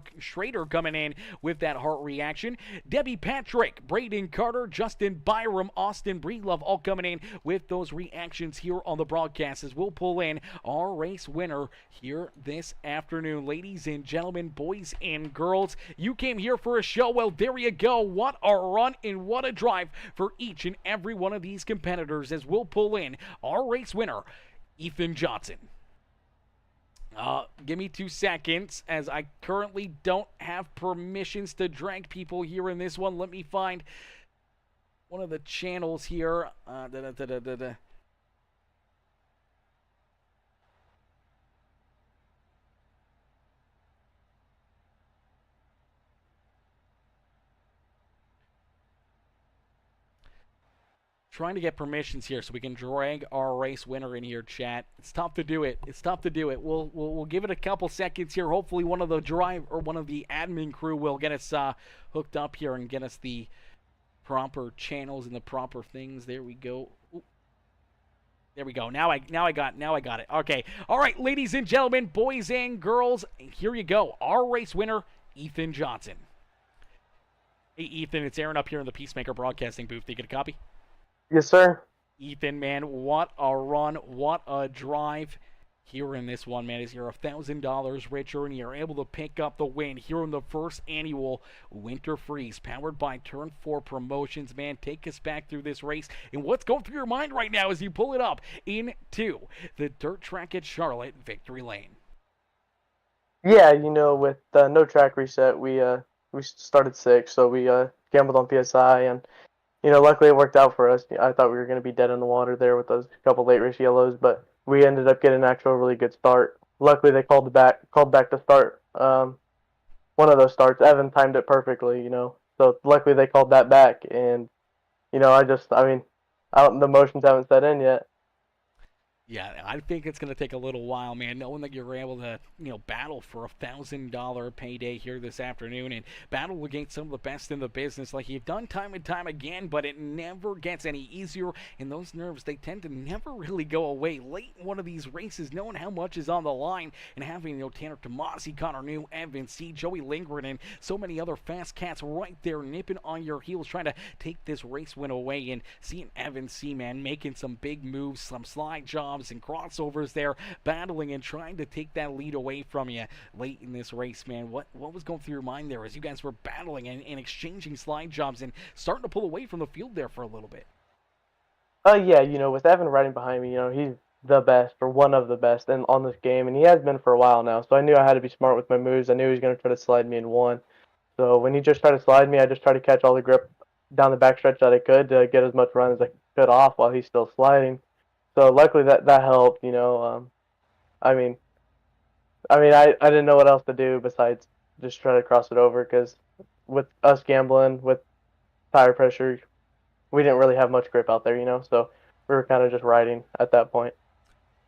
coming in with that heart reaction, Debbie Patrick, Braden Carter, Justin Byram, Austin Breedlove all coming in with those reactions here on the broadcast as we'll pull in our race winner here this afternoon. Ladies and gentlemen, boys and girls, you came here for a show. Well, there you go. What a run and what a drive for each and every one of these competitors as we'll pull in our race winner, Ethan Johnson. Give me 2 seconds, as I currently don't have permissions to drag people here in this one. Let me find one of the channels here. Trying to get permissions here so we can drag our race winner in here, chat. It's tough to do it. We'll give it a couple seconds here. Hopefully one of the admin crew will get us hooked up here and get us the proper channels and the proper things. There we go. Ooh. There we go. Now I got it. Okay. All right, ladies and gentlemen, boys and girls, here you go. Our race winner, Ethan Johnson. Hey, Ethan, it's Aaron up here in the Peacemaker Broadcasting booth. Do you get a copy? Yes, sir. Ethan, man, what a run, what a drive here in this one, man, as you're $1,000 richer and you're able to pick up the win here in the first annual Winter Freeze, powered by Turn 4 Promotions. Man, take us back through this race and what's going through your mind right now as you pull it up into the dirt track at Charlotte, Victory Lane. Yeah, with no track reset, we started 6, so we gambled on PSI, and luckily it worked out for us. I thought we were going to be dead in the water there with those couple late race yellows, but we ended up getting an actual really good start. Luckily, they called back to start one of those starts. Evan timed it perfectly, So luckily they called that back, and the motions haven't set in yet. Yeah, I think it's going to take a little while, man, knowing that you're able to, battle for $1,000 payday here this afternoon and battle against some of the best in the business like you've done time and time again, but it never gets any easier, and those nerves, they tend to never really go away late in one of these races, knowing how much is on the line and having, Tanner Tomasi, Connor New, Evan C., Joey Lindgren, and so many other fast cats right there nipping on your heels trying to take this race win away, and seeing Evan C., man, making some big moves, some slide jobs, and crossovers there, battling and trying to take that lead away from you late in this race, man. What was going through your mind there as you guys were battling and exchanging slide jobs and starting to pull away from the field there for a little bit? Yeah, with Evan riding behind me, he's the best, or one of the best on this game, and he has been for a while now, so I knew I had to be smart with my moves. I knew he was going to try to slide me in one. So when he just tried to slide me, I just tried to catch all the grip down the backstretch that I could to get as much run as I could off while he's still sliding. So luckily that helped, I didn't know what else to do besides just try to cross it over, because with us gambling, with tire pressure, we didn't really have much grip out there, so we were kind of just riding at that point.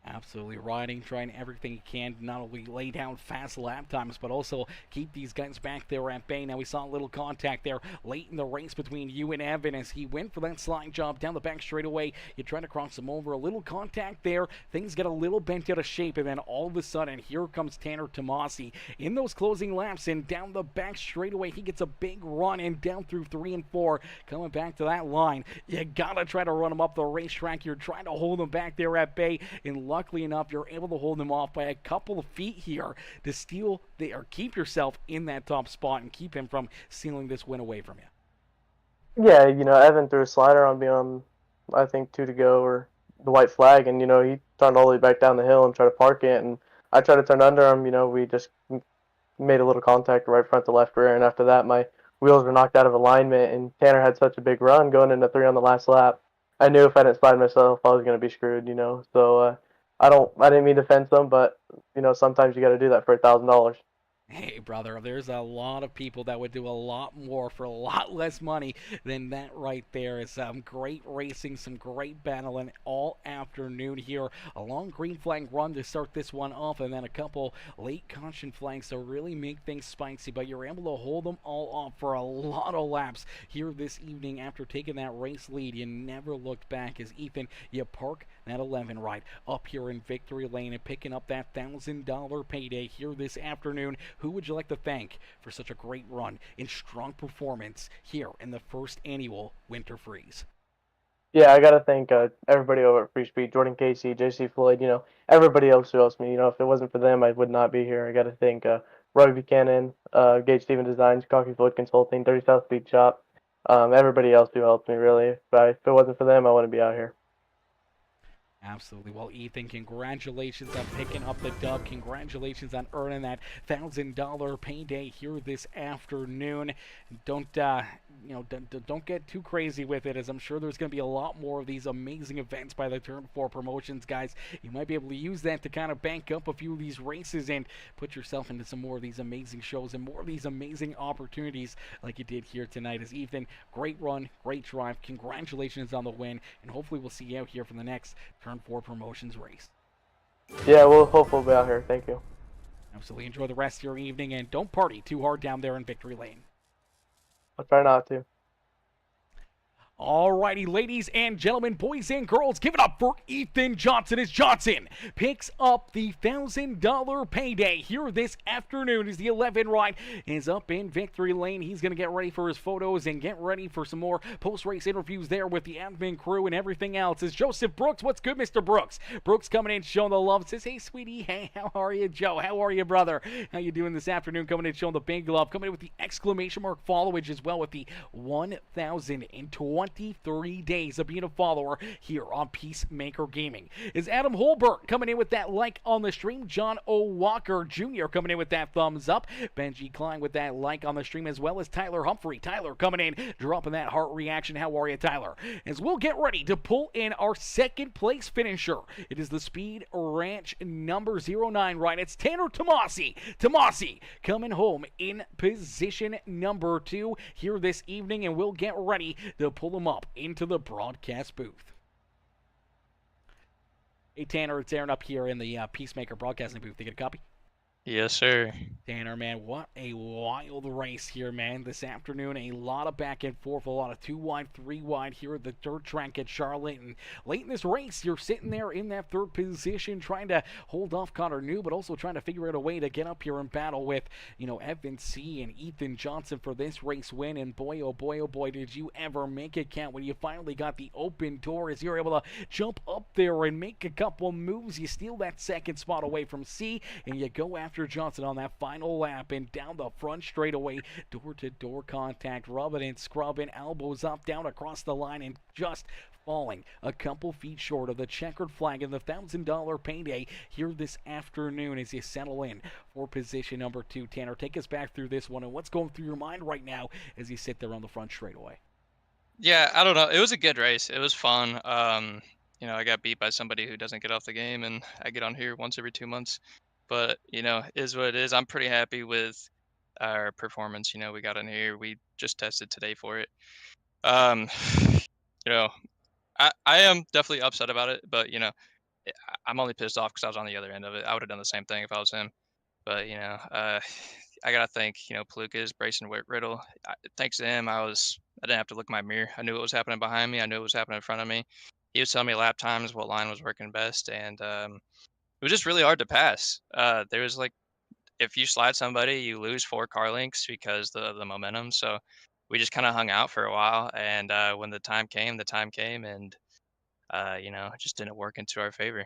Absolutely riding, trying everything you can to not only lay down fast lap times, but also keep these guys back there at bay. Now we saw a little contact there late in the race between you and Evan as he went for that slide job down the back straightaway. You try to cross him over, a little contact there. Things get a little bent out of shape, and then all of a sudden, here comes Tanner Tomasi in those closing laps, and down the back straightaway, he gets a big run and down through 3 and 4, coming back to that line. You gotta try to run him up the racetrack. You're trying to hold him back there at bay, and luckily enough, you're able to hold him off by a couple of feet here to keep yourself in that top spot and keep him from stealing this win away from you. Yeah, Evan threw a slider on me on, I think, 2 to go, or the white flag, and, he turned all the way back down the hill and tried to park it, and I tried to turn under him. We just made a little contact right front to left rear, and after that, my wheels were knocked out of alignment, and Tanner had such a big run going into 3 on the last lap. I knew if I didn't slide myself, I was going to be screwed, you know. So I didn't mean to fence them, but you know, sometimes you got to do that for $1,000. Hey, brother, there's a lot of people that would do a lot more for a lot less money than that right there. Is some great racing, some great battling all afternoon here. A long green flag run to start this one off, and then a couple late caution flags to really make things spicy. But you're able to hold them all off for a lot of laps here this evening after taking that race lead. You never looked back as Ethan, you park that 11 right up here in victory lane and picking up that $1,000 payday here this afternoon. Who would you like to thank for such a great run and strong performance here in the first annual Winter Freeze? Yeah, I gotta thank everybody over at Free Speed, Jordan Casey, JC Floyd, you know, everybody else who helps me. You know, if it wasn't for them, I would not be here. I gotta thank Roy Buchanan, Gage Steven Designs, Coffee Floyd Consulting, 30 South Speed Shop, everybody else who helped me, really. If it wasn't for them, I wouldn't be out here. Absolutely. Well, Ethan, congratulations on picking up the dub. Congratulations on earning that $1,000 payday here this afternoon. Don't don't get too crazy with it, as I'm sure there's going to be a lot more of these amazing events by the Turn 4 Promotions guys. You might be able to use that to kind of bank up a few of these races and put yourself into some more of these amazing shows and more of these amazing opportunities like you did here tonight. As Ethan, great run, great drive. Congratulations on the win, and hopefully we'll see you out here for the next Turn 4 Promotions race. Yeah, we'll hopefully be out here. Thank you. Absolutely. Enjoy the rest of your evening, and don't party too hard down there in Victory Lane. I'll try not to. Alrighty, ladies and gentlemen, boys and girls, give it up for Ethan Johnson as Johnson picks up the $1,000 payday here this afternoon as the 11 ride is up in Victory Lane. He's going to get ready for his photos and get ready for some more post-race interviews there with the admin crew and everything else. Is Joseph Brooks? What's good, Mr. Brooks? Brooks coming in, showing the love. Says, hey, sweetie. Hey, how are you, Joe? How are you, brother? How you doing this afternoon? Coming in, showing the big love. Coming in with the exclamation mark followage as well with the 1,023 days of being a follower here on Peacemaker Gaming. Is Adam Holbert coming in with that like on the stream. John O. Walker Jr. coming in with that thumbs up. Benji Klein with that like on the stream, as well as Tyler Humphrey. Tyler coming in, dropping that heart reaction. How are you, Tyler? As we'll get ready to pull in our second place finisher. It is the Speed Ranch number 09 ride. It's Tanner Tomasi. Tomasi coming home in position number 2 here this evening, and we'll get ready to pull him up into the broadcast booth. Hey, Tanner, it's Aaron up here in the Peacemaker broadcasting booth. They get a copy? Yes, sir. Tanner, man, what a wild race here, man. This afternoon, a lot of back and forth, a lot of 2 wide, 3 wide here at the dirt track at Charlotte. And late in this race, you're sitting there in that third position trying to hold off Connor New, but also trying to figure out a way to get up here and battle with, you know, Evan C. and Ethan Johnson for this race win. And boy, oh boy, did you ever make it count when you finally got the open door as you're able to jump up there and make a couple moves. You steal that second spot away from C, and you go after Johnson on that final lap and down the front straightaway, door-to-door contact, rubbing and scrubbing, elbows up, down across the line, and just falling a couple feet short of the checkered flag and the $1,000 payday here this afternoon as you settle in for position number 2. Tanner, take us back through this one and what's going through your mind right now as you sit there on the front straightaway. Yeah, I don't know. It was a good race. It was fun. You know, I got beat by somebody who doesn't get off the game, and I get on here once every 2 months. But, you know, is what it is. I'm pretty happy with our performance. You know, we got in here. We just tested today for it. You know, I am definitely upset about it, but, you know, I'm only pissed off because I was on the other end of it. I would have done the same thing if I was him. But, you know, I got to thank, you know, Palookas, Brayson Riddle. Thanks to him, I didn't have to look in my mirror. I knew what was happening behind me. I knew what was happening in front of me. He was telling me lap times, what line was working best, and it was just really hard to pass. There was like, if you slide somebody, you lose 4 car lengths because the momentum. So we just kind of hung out for a while, and when the time came, and you know, it just didn't work into our favor.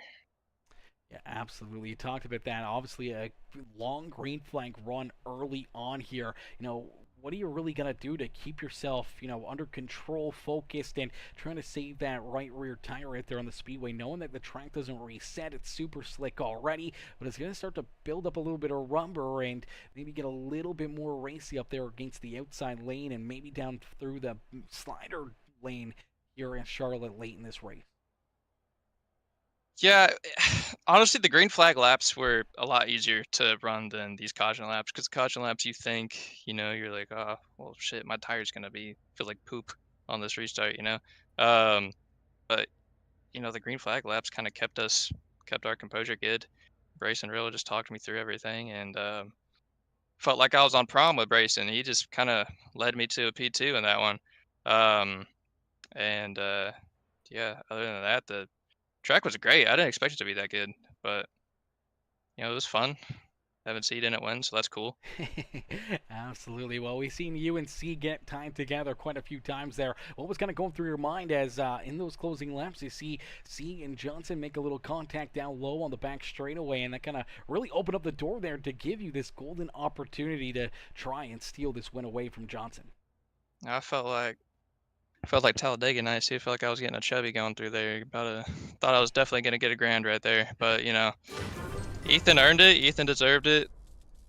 Yeah, absolutely. You talked about that. Obviously, a long green flag run early on here. You know, what are you really going to do to keep yourself, under control, focused, and trying to save that right rear tire right there on the speedway, knowing that the track doesn't reset, it's super slick already, but it's going to start to build up a little bit of rubber and maybe get a little bit more racy up there against the outside lane and maybe down through the slider lane here in Charlotte late in this race? Yeah, honestly, the green flag laps were a lot easier to run than these caution laps because caution laps, you think, you're like, oh, well, shit, my tire's gonna feel like poop on this restart. Um, but the green flag laps kind of kept our composure good. Brayson really just talked me through everything, and felt like I was on prom with Brayson. He just kind of led me to a P2 in that one. Um, and yeah, other than that, the track was great. I didn't expect it to be that good, but it was fun. Haven't seen it win, so that's cool. Absolutely. Well, we've seen you and C get time together quite a few times there. What was kind of going through your mind as in those closing laps you see C and Johnson make a little contact down low on the back straightaway, and that kind of really opened up the door there to give you this golden opportunity to try and steal this win away from Johnson? I felt like Talladega nights. I felt like I was getting a chubby going through there. Thought I was definitely gonna get a grand right there, but Ethan earned it. Ethan deserved it.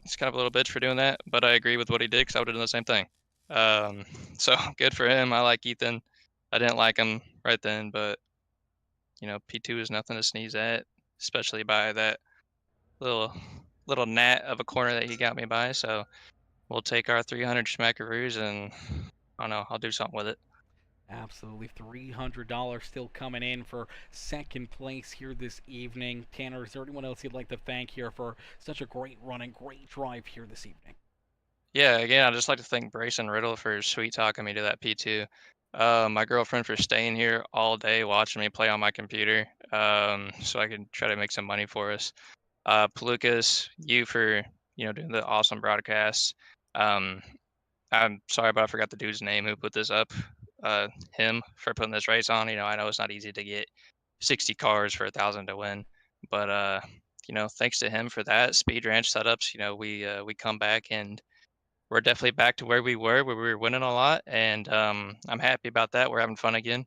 He's kind of a little bitch for doing that, but I agree with what he did because I would have done the same thing. So good for him. I like Ethan. I didn't like him right then, but P2 is nothing to sneeze at, especially by that little gnat of a corner that he got me by. So we'll take our 300 schmackaroos and I don't know, I'll do something with it. Absolutely. $300 still coming in for second place here this evening. Tanner, is there anyone else you'd like to thank here for such a great run and great drive here this evening? Yeah, again, I'd just like to thank Brayson Riddle for sweet talking me to that P2. My girlfriend for staying here all day watching me play on my computer, so I can try to make some money for us. Pelucas, you for doing the awesome broadcast. Um, I'm sorry, but I forgot the dude's name who put this up. Him for putting this race on. I know it's not easy to get 60 cars for 1,000 to win, but thanks to him for that. Speed Ranch setups. We come back and we're definitely back to where we were winning a lot, and I'm happy about that. We're having fun again.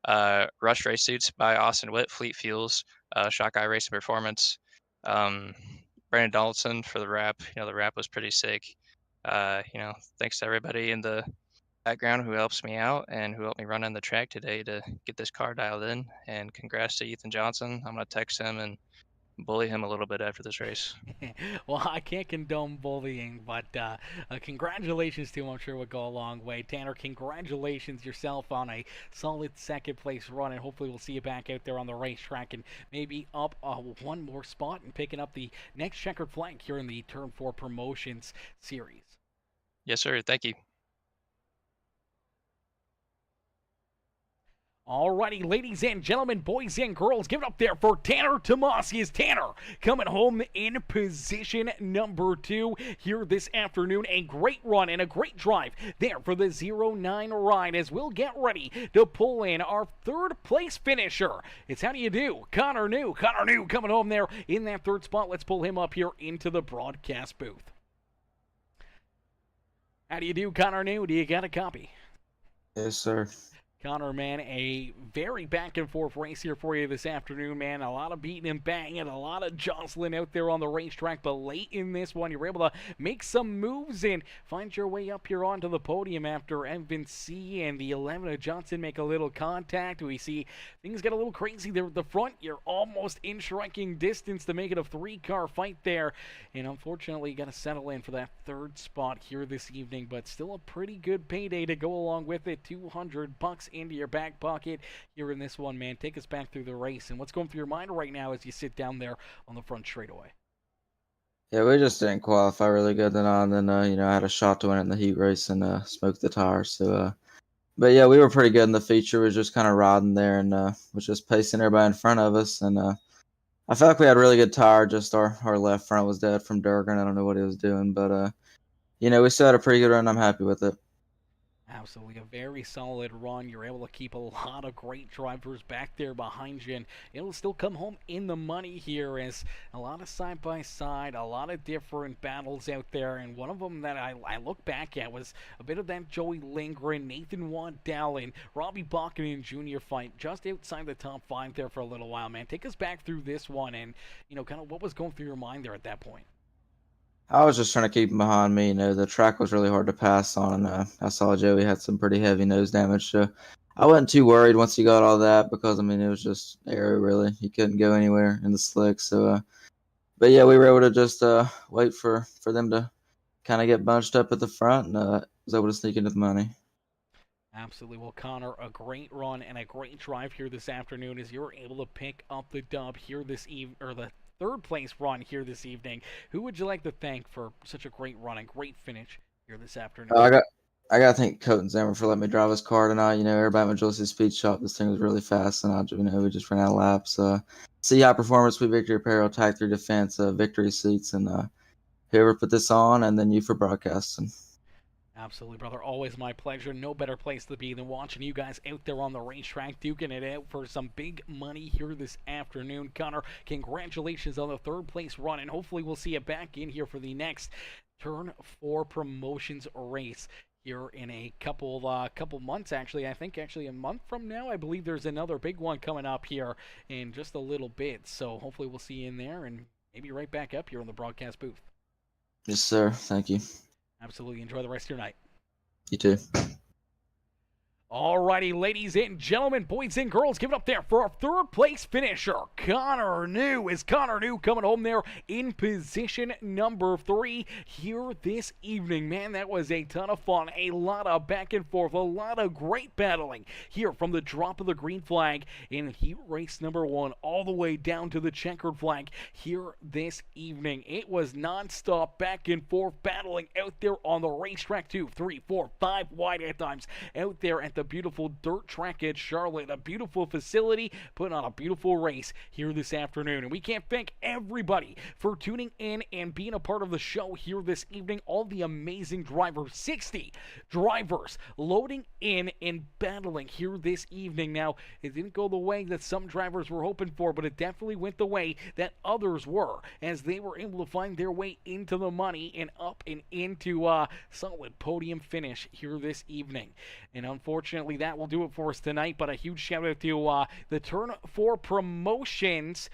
Rush Race Suits by Austin Witt, Fleet Fuels, Shock Eye Racing Performance, um, Brandon Donaldson for the wrap. The wrap was pretty sick. Thanks to everybody in the background who helps me out and who helped me run on the track today to get this car dialed in. And congrats to Ethan Johnson. I'm gonna text him and bully him a little bit after this race. Well, I can't condone bullying, but congratulations to him. I'm sure would go a long way. Tanner, congratulations yourself on a solid second place run, and hopefully we'll see you back out there on the racetrack and maybe up one more spot and picking up the next checkered flag here in the Turn 4 Promotions Series. Yes, sir. Thank you. Alrighty, ladies and gentlemen, boys and girls, give it up there for Tanner Tomasi. Is Tanner coming home in position number 2 here this afternoon. A great run and a great drive there for the 09 ride as we'll get ready to pull in our third place finisher. It's how do you do? Connor New. Connor New coming home there in that third spot. Let's pull him up here into the broadcast booth. How do you do, Connor New? Do you got a copy? Yes, sir. Connor, man, a very back-and-forth race here for you this afternoon, man. A lot of beating and banging, a lot of jostling out there on the racetrack, but late in this one, you were able to make some moves and find your way up here onto the podium after Evan C. and the 11 of Johnson make a little contact. We see things get a little crazy there at the front. You're almost in striking distance to make it a 3-car fight there, and unfortunately, you got to settle in for that third spot here this evening, but still a pretty good payday to go along with it. $200 into your back pocket here in this one, man. Take us back through the race and what's going through your mind right now as you sit down there on the front straightaway. Yeah, we just didn't qualify really good then on. Then I had a shot to win in the heat race and smoked the tires. So, but yeah, we were pretty good in the feature. We was just kind of riding there and was just pacing everybody in front of us. And I felt like we had a really good tire. Just our left front was dead from Durgan. I don't know what he was doing, but we still had a pretty good run. I'm happy with it. Absolutely, a very solid run. You're able to keep a lot of great drivers back there behind you, and it'll still come home in the money here as a lot of side-by-side, a lot of different battles out there, and one of them that I look back at was a bit of that Joey Lindgren, Nathan Waddell, and Robbie Buchanan Jr. fight just outside the top 5 there for a little while, man. Take us back through this one and, kind of what was going through your mind there at that point. I was just trying to keep him behind me. The track was really hard to pass on. I saw Joey had some pretty heavy nose damage, so I wasn't too worried once he got all that because, it was just air, really. He couldn't go anywhere in the slick. So, but yeah, we were able to just wait for them to kind of get bunched up at the front, and was able to sneak into the money. Absolutely. Well, Connor, a great run and a great drive here this afternoon as you were able to pick up the dub here this evening, or the third place run here this evening. Who would you like to thank for such a great run and great finish here this afternoon? I got to thank Colton Zimmer for letting me drive his car tonight. Everybody at Majority Speed Shop, this thing was really fast, and we just ran out of laps. See High Performance, Sweet Victory Apparel, Tag 3 Defense, Victory Seats, and whoever put this on, and then you for broadcasting. Absolutely, brother. Always my pleasure. No better place to be than watching you guys out there on the racetrack duking it out for some big money here this afternoon. Connor, congratulations on the third place run, and hopefully we'll see you back in here for the next Turn 4 Promotions race here in a couple months. Actually, I think a month from now, I believe there's another big one coming up here in just a little bit. So hopefully we'll see you in there and maybe right back up here in the broadcast booth. Yes, sir. Thank you. Absolutely. Enjoy the rest of your night. You too. Alrighty, ladies and gentlemen, boys and girls, give it up there for our third place finisher, Connor New. Is Connor New coming home there in position number 3 here this evening. Man, that was a ton of fun. A lot of back and forth, a lot of great battling here from the drop of the green flag in heat race number 1 all the way down to the checkered flag here this evening. It was non-stop back and forth battling out there on the racetrack 2, 3, 4, 5 wide at times out there at the beautiful dirt track at Charlotte, a beautiful facility, putting on a beautiful race here this afternoon. And we can't thank everybody for tuning in and being a part of the show here this evening. All the amazing drivers, 60 drivers loading in and battling here this evening. Now, it didn't go the way that some drivers were hoping for, but it definitely went the way that others were, as they were able to find their way into the money and up and into a solid podium finish here this evening. And unfortunately, that will do it for us tonight, but a huge shout out to the Turn 4 Promotions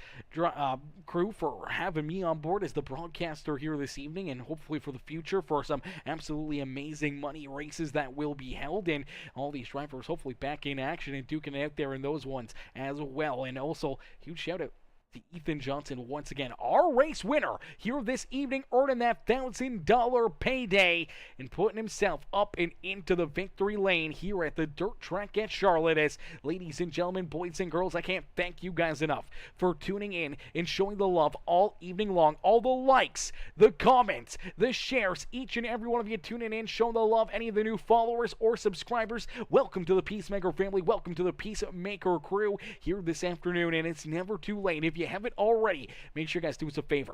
crew for having me on board as the broadcaster here this evening, and hopefully for the future for some absolutely amazing money races that will be held, and all these drivers hopefully back in action and duking it out there in those ones as well. And also, huge shout out to Ethan Johnson once again, our race winner here this evening, earning that $1,000 payday and putting himself up and into the victory lane here at the dirt track at Charlotte. As ladies and gentlemen, boys and girls, I can't thank you guys enough for tuning in and showing the love all evening long. All the likes, the comments, the shares, each and every one of you tuning in, showing the love. Any of the new followers or subscribers, welcome to the Peacemaker family, welcome to the Peacemaker crew here this afternoon. And it's never too late. If you haven't already, make sure you guys do us a favor.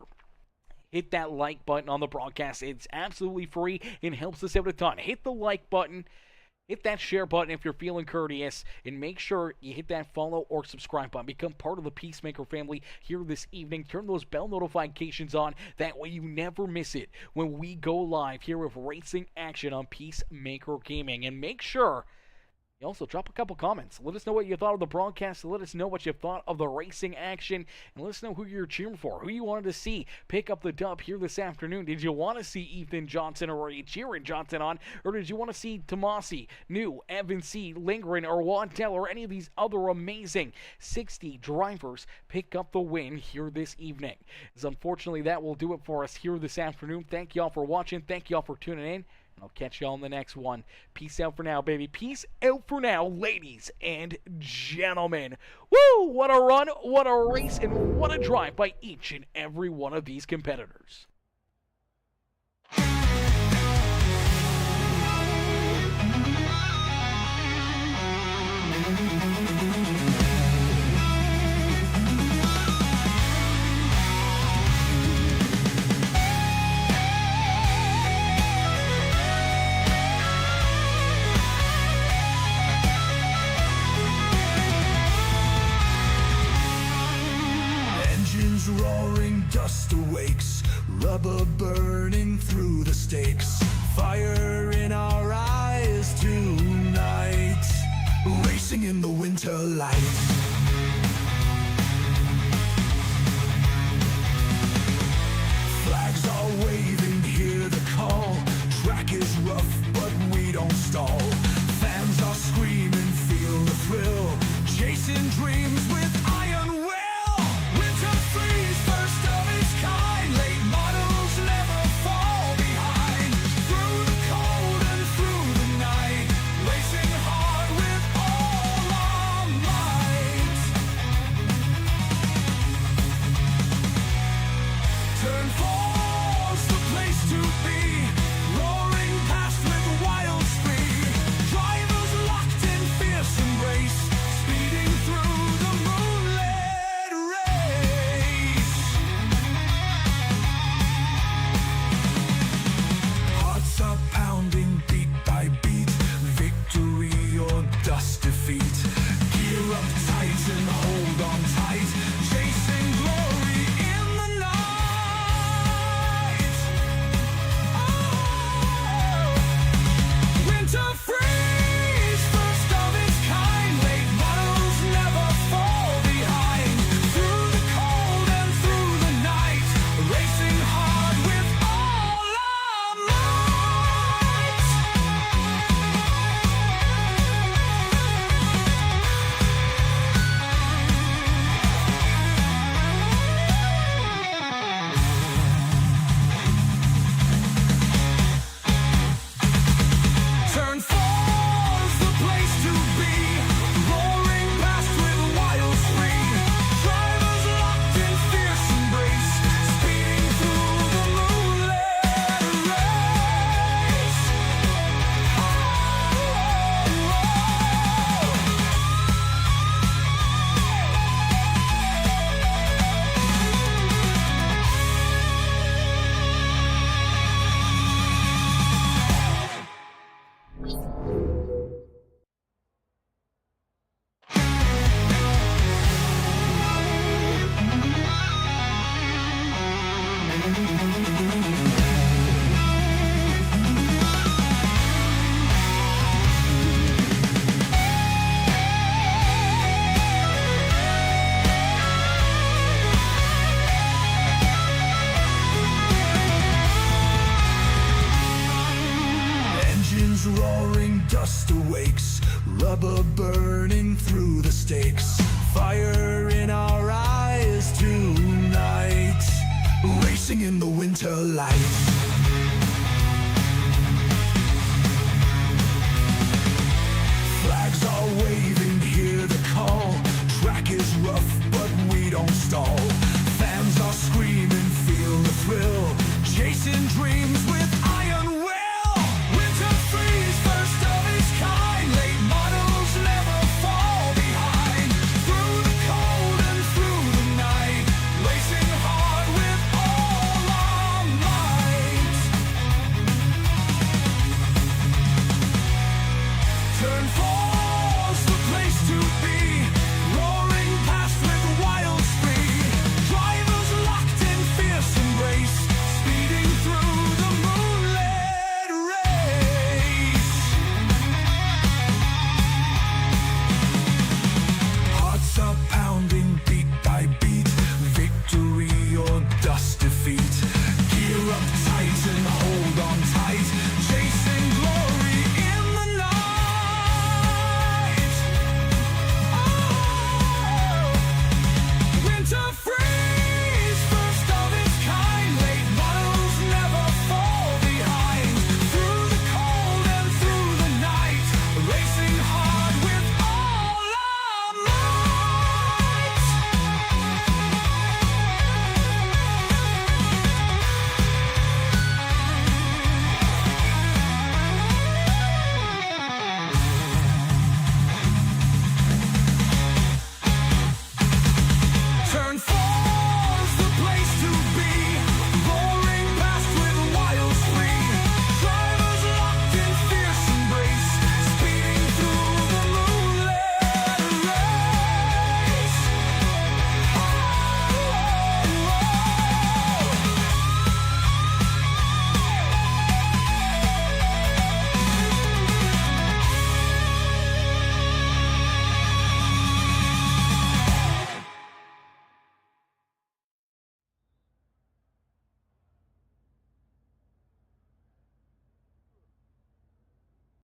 Hit that like button on the broadcast. It's absolutely free and helps us out a ton. Hit the like button. Hit that share button if you're feeling courteous, and make sure you hit that follow or subscribe button. Become part of the Peacemaker family here this evening. Turn those bell notifications on. That way you never miss it when we go live here with racing action on Peacemaker Gaming. And make sure you also drop a couple comments. Let us know what you thought of the broadcast. Let us know what you thought of the racing action. And let us know who you're cheering for, who you wanted to see pick up the dub here this afternoon. Did you want to see Ethan Johnson, or are you cheering Johnson on? Or did you want to see Tomasi, New, Evan C., Lindgren, or Waddell, or any of these other amazing 60 drivers pick up the win here this evening? As unfortunately, that will do it for us here this afternoon. Thank y'all for watching. Thank y'all for tuning in. I'll catch y'all in the next one. Peace out for now, baby. Peace out for now, ladies and gentlemen. Woo! What a run, what a race, and what a drive by each and every one of these competitors. rubber burning through the stakes, fire in our eyes tonight, racing in the winter light. Flags are waving, hear the call. Track is rough, but we don't stall. Fans are screaming, feel the thrill. Chasing dreams with iron will. Winter freeze, first of its kind. Late models never fall behind. Through the cold and through the night, racing hard with all our might. Turn 4's the place to be. Roaring past with wild speed. Drivers locked in fierce embrace. Speeding through the moonlit race. Hearts are pounding beat by beat. Victory or dust defeat. Gear up tight and hold on tight. Chasing glory in the night. Winter freeze, first of its kind. Late models never fall behind. Through the cold and through the night, racing hard with all our might. Turn 4's the place to be. Roaring past with wild speed. Drivers locked in fierce embrace. Speeding through the moonlit race. Engines roaring, dust awakes. Rubber burning through the stakes. Fire in our eyes tonight. Racing in the winter light.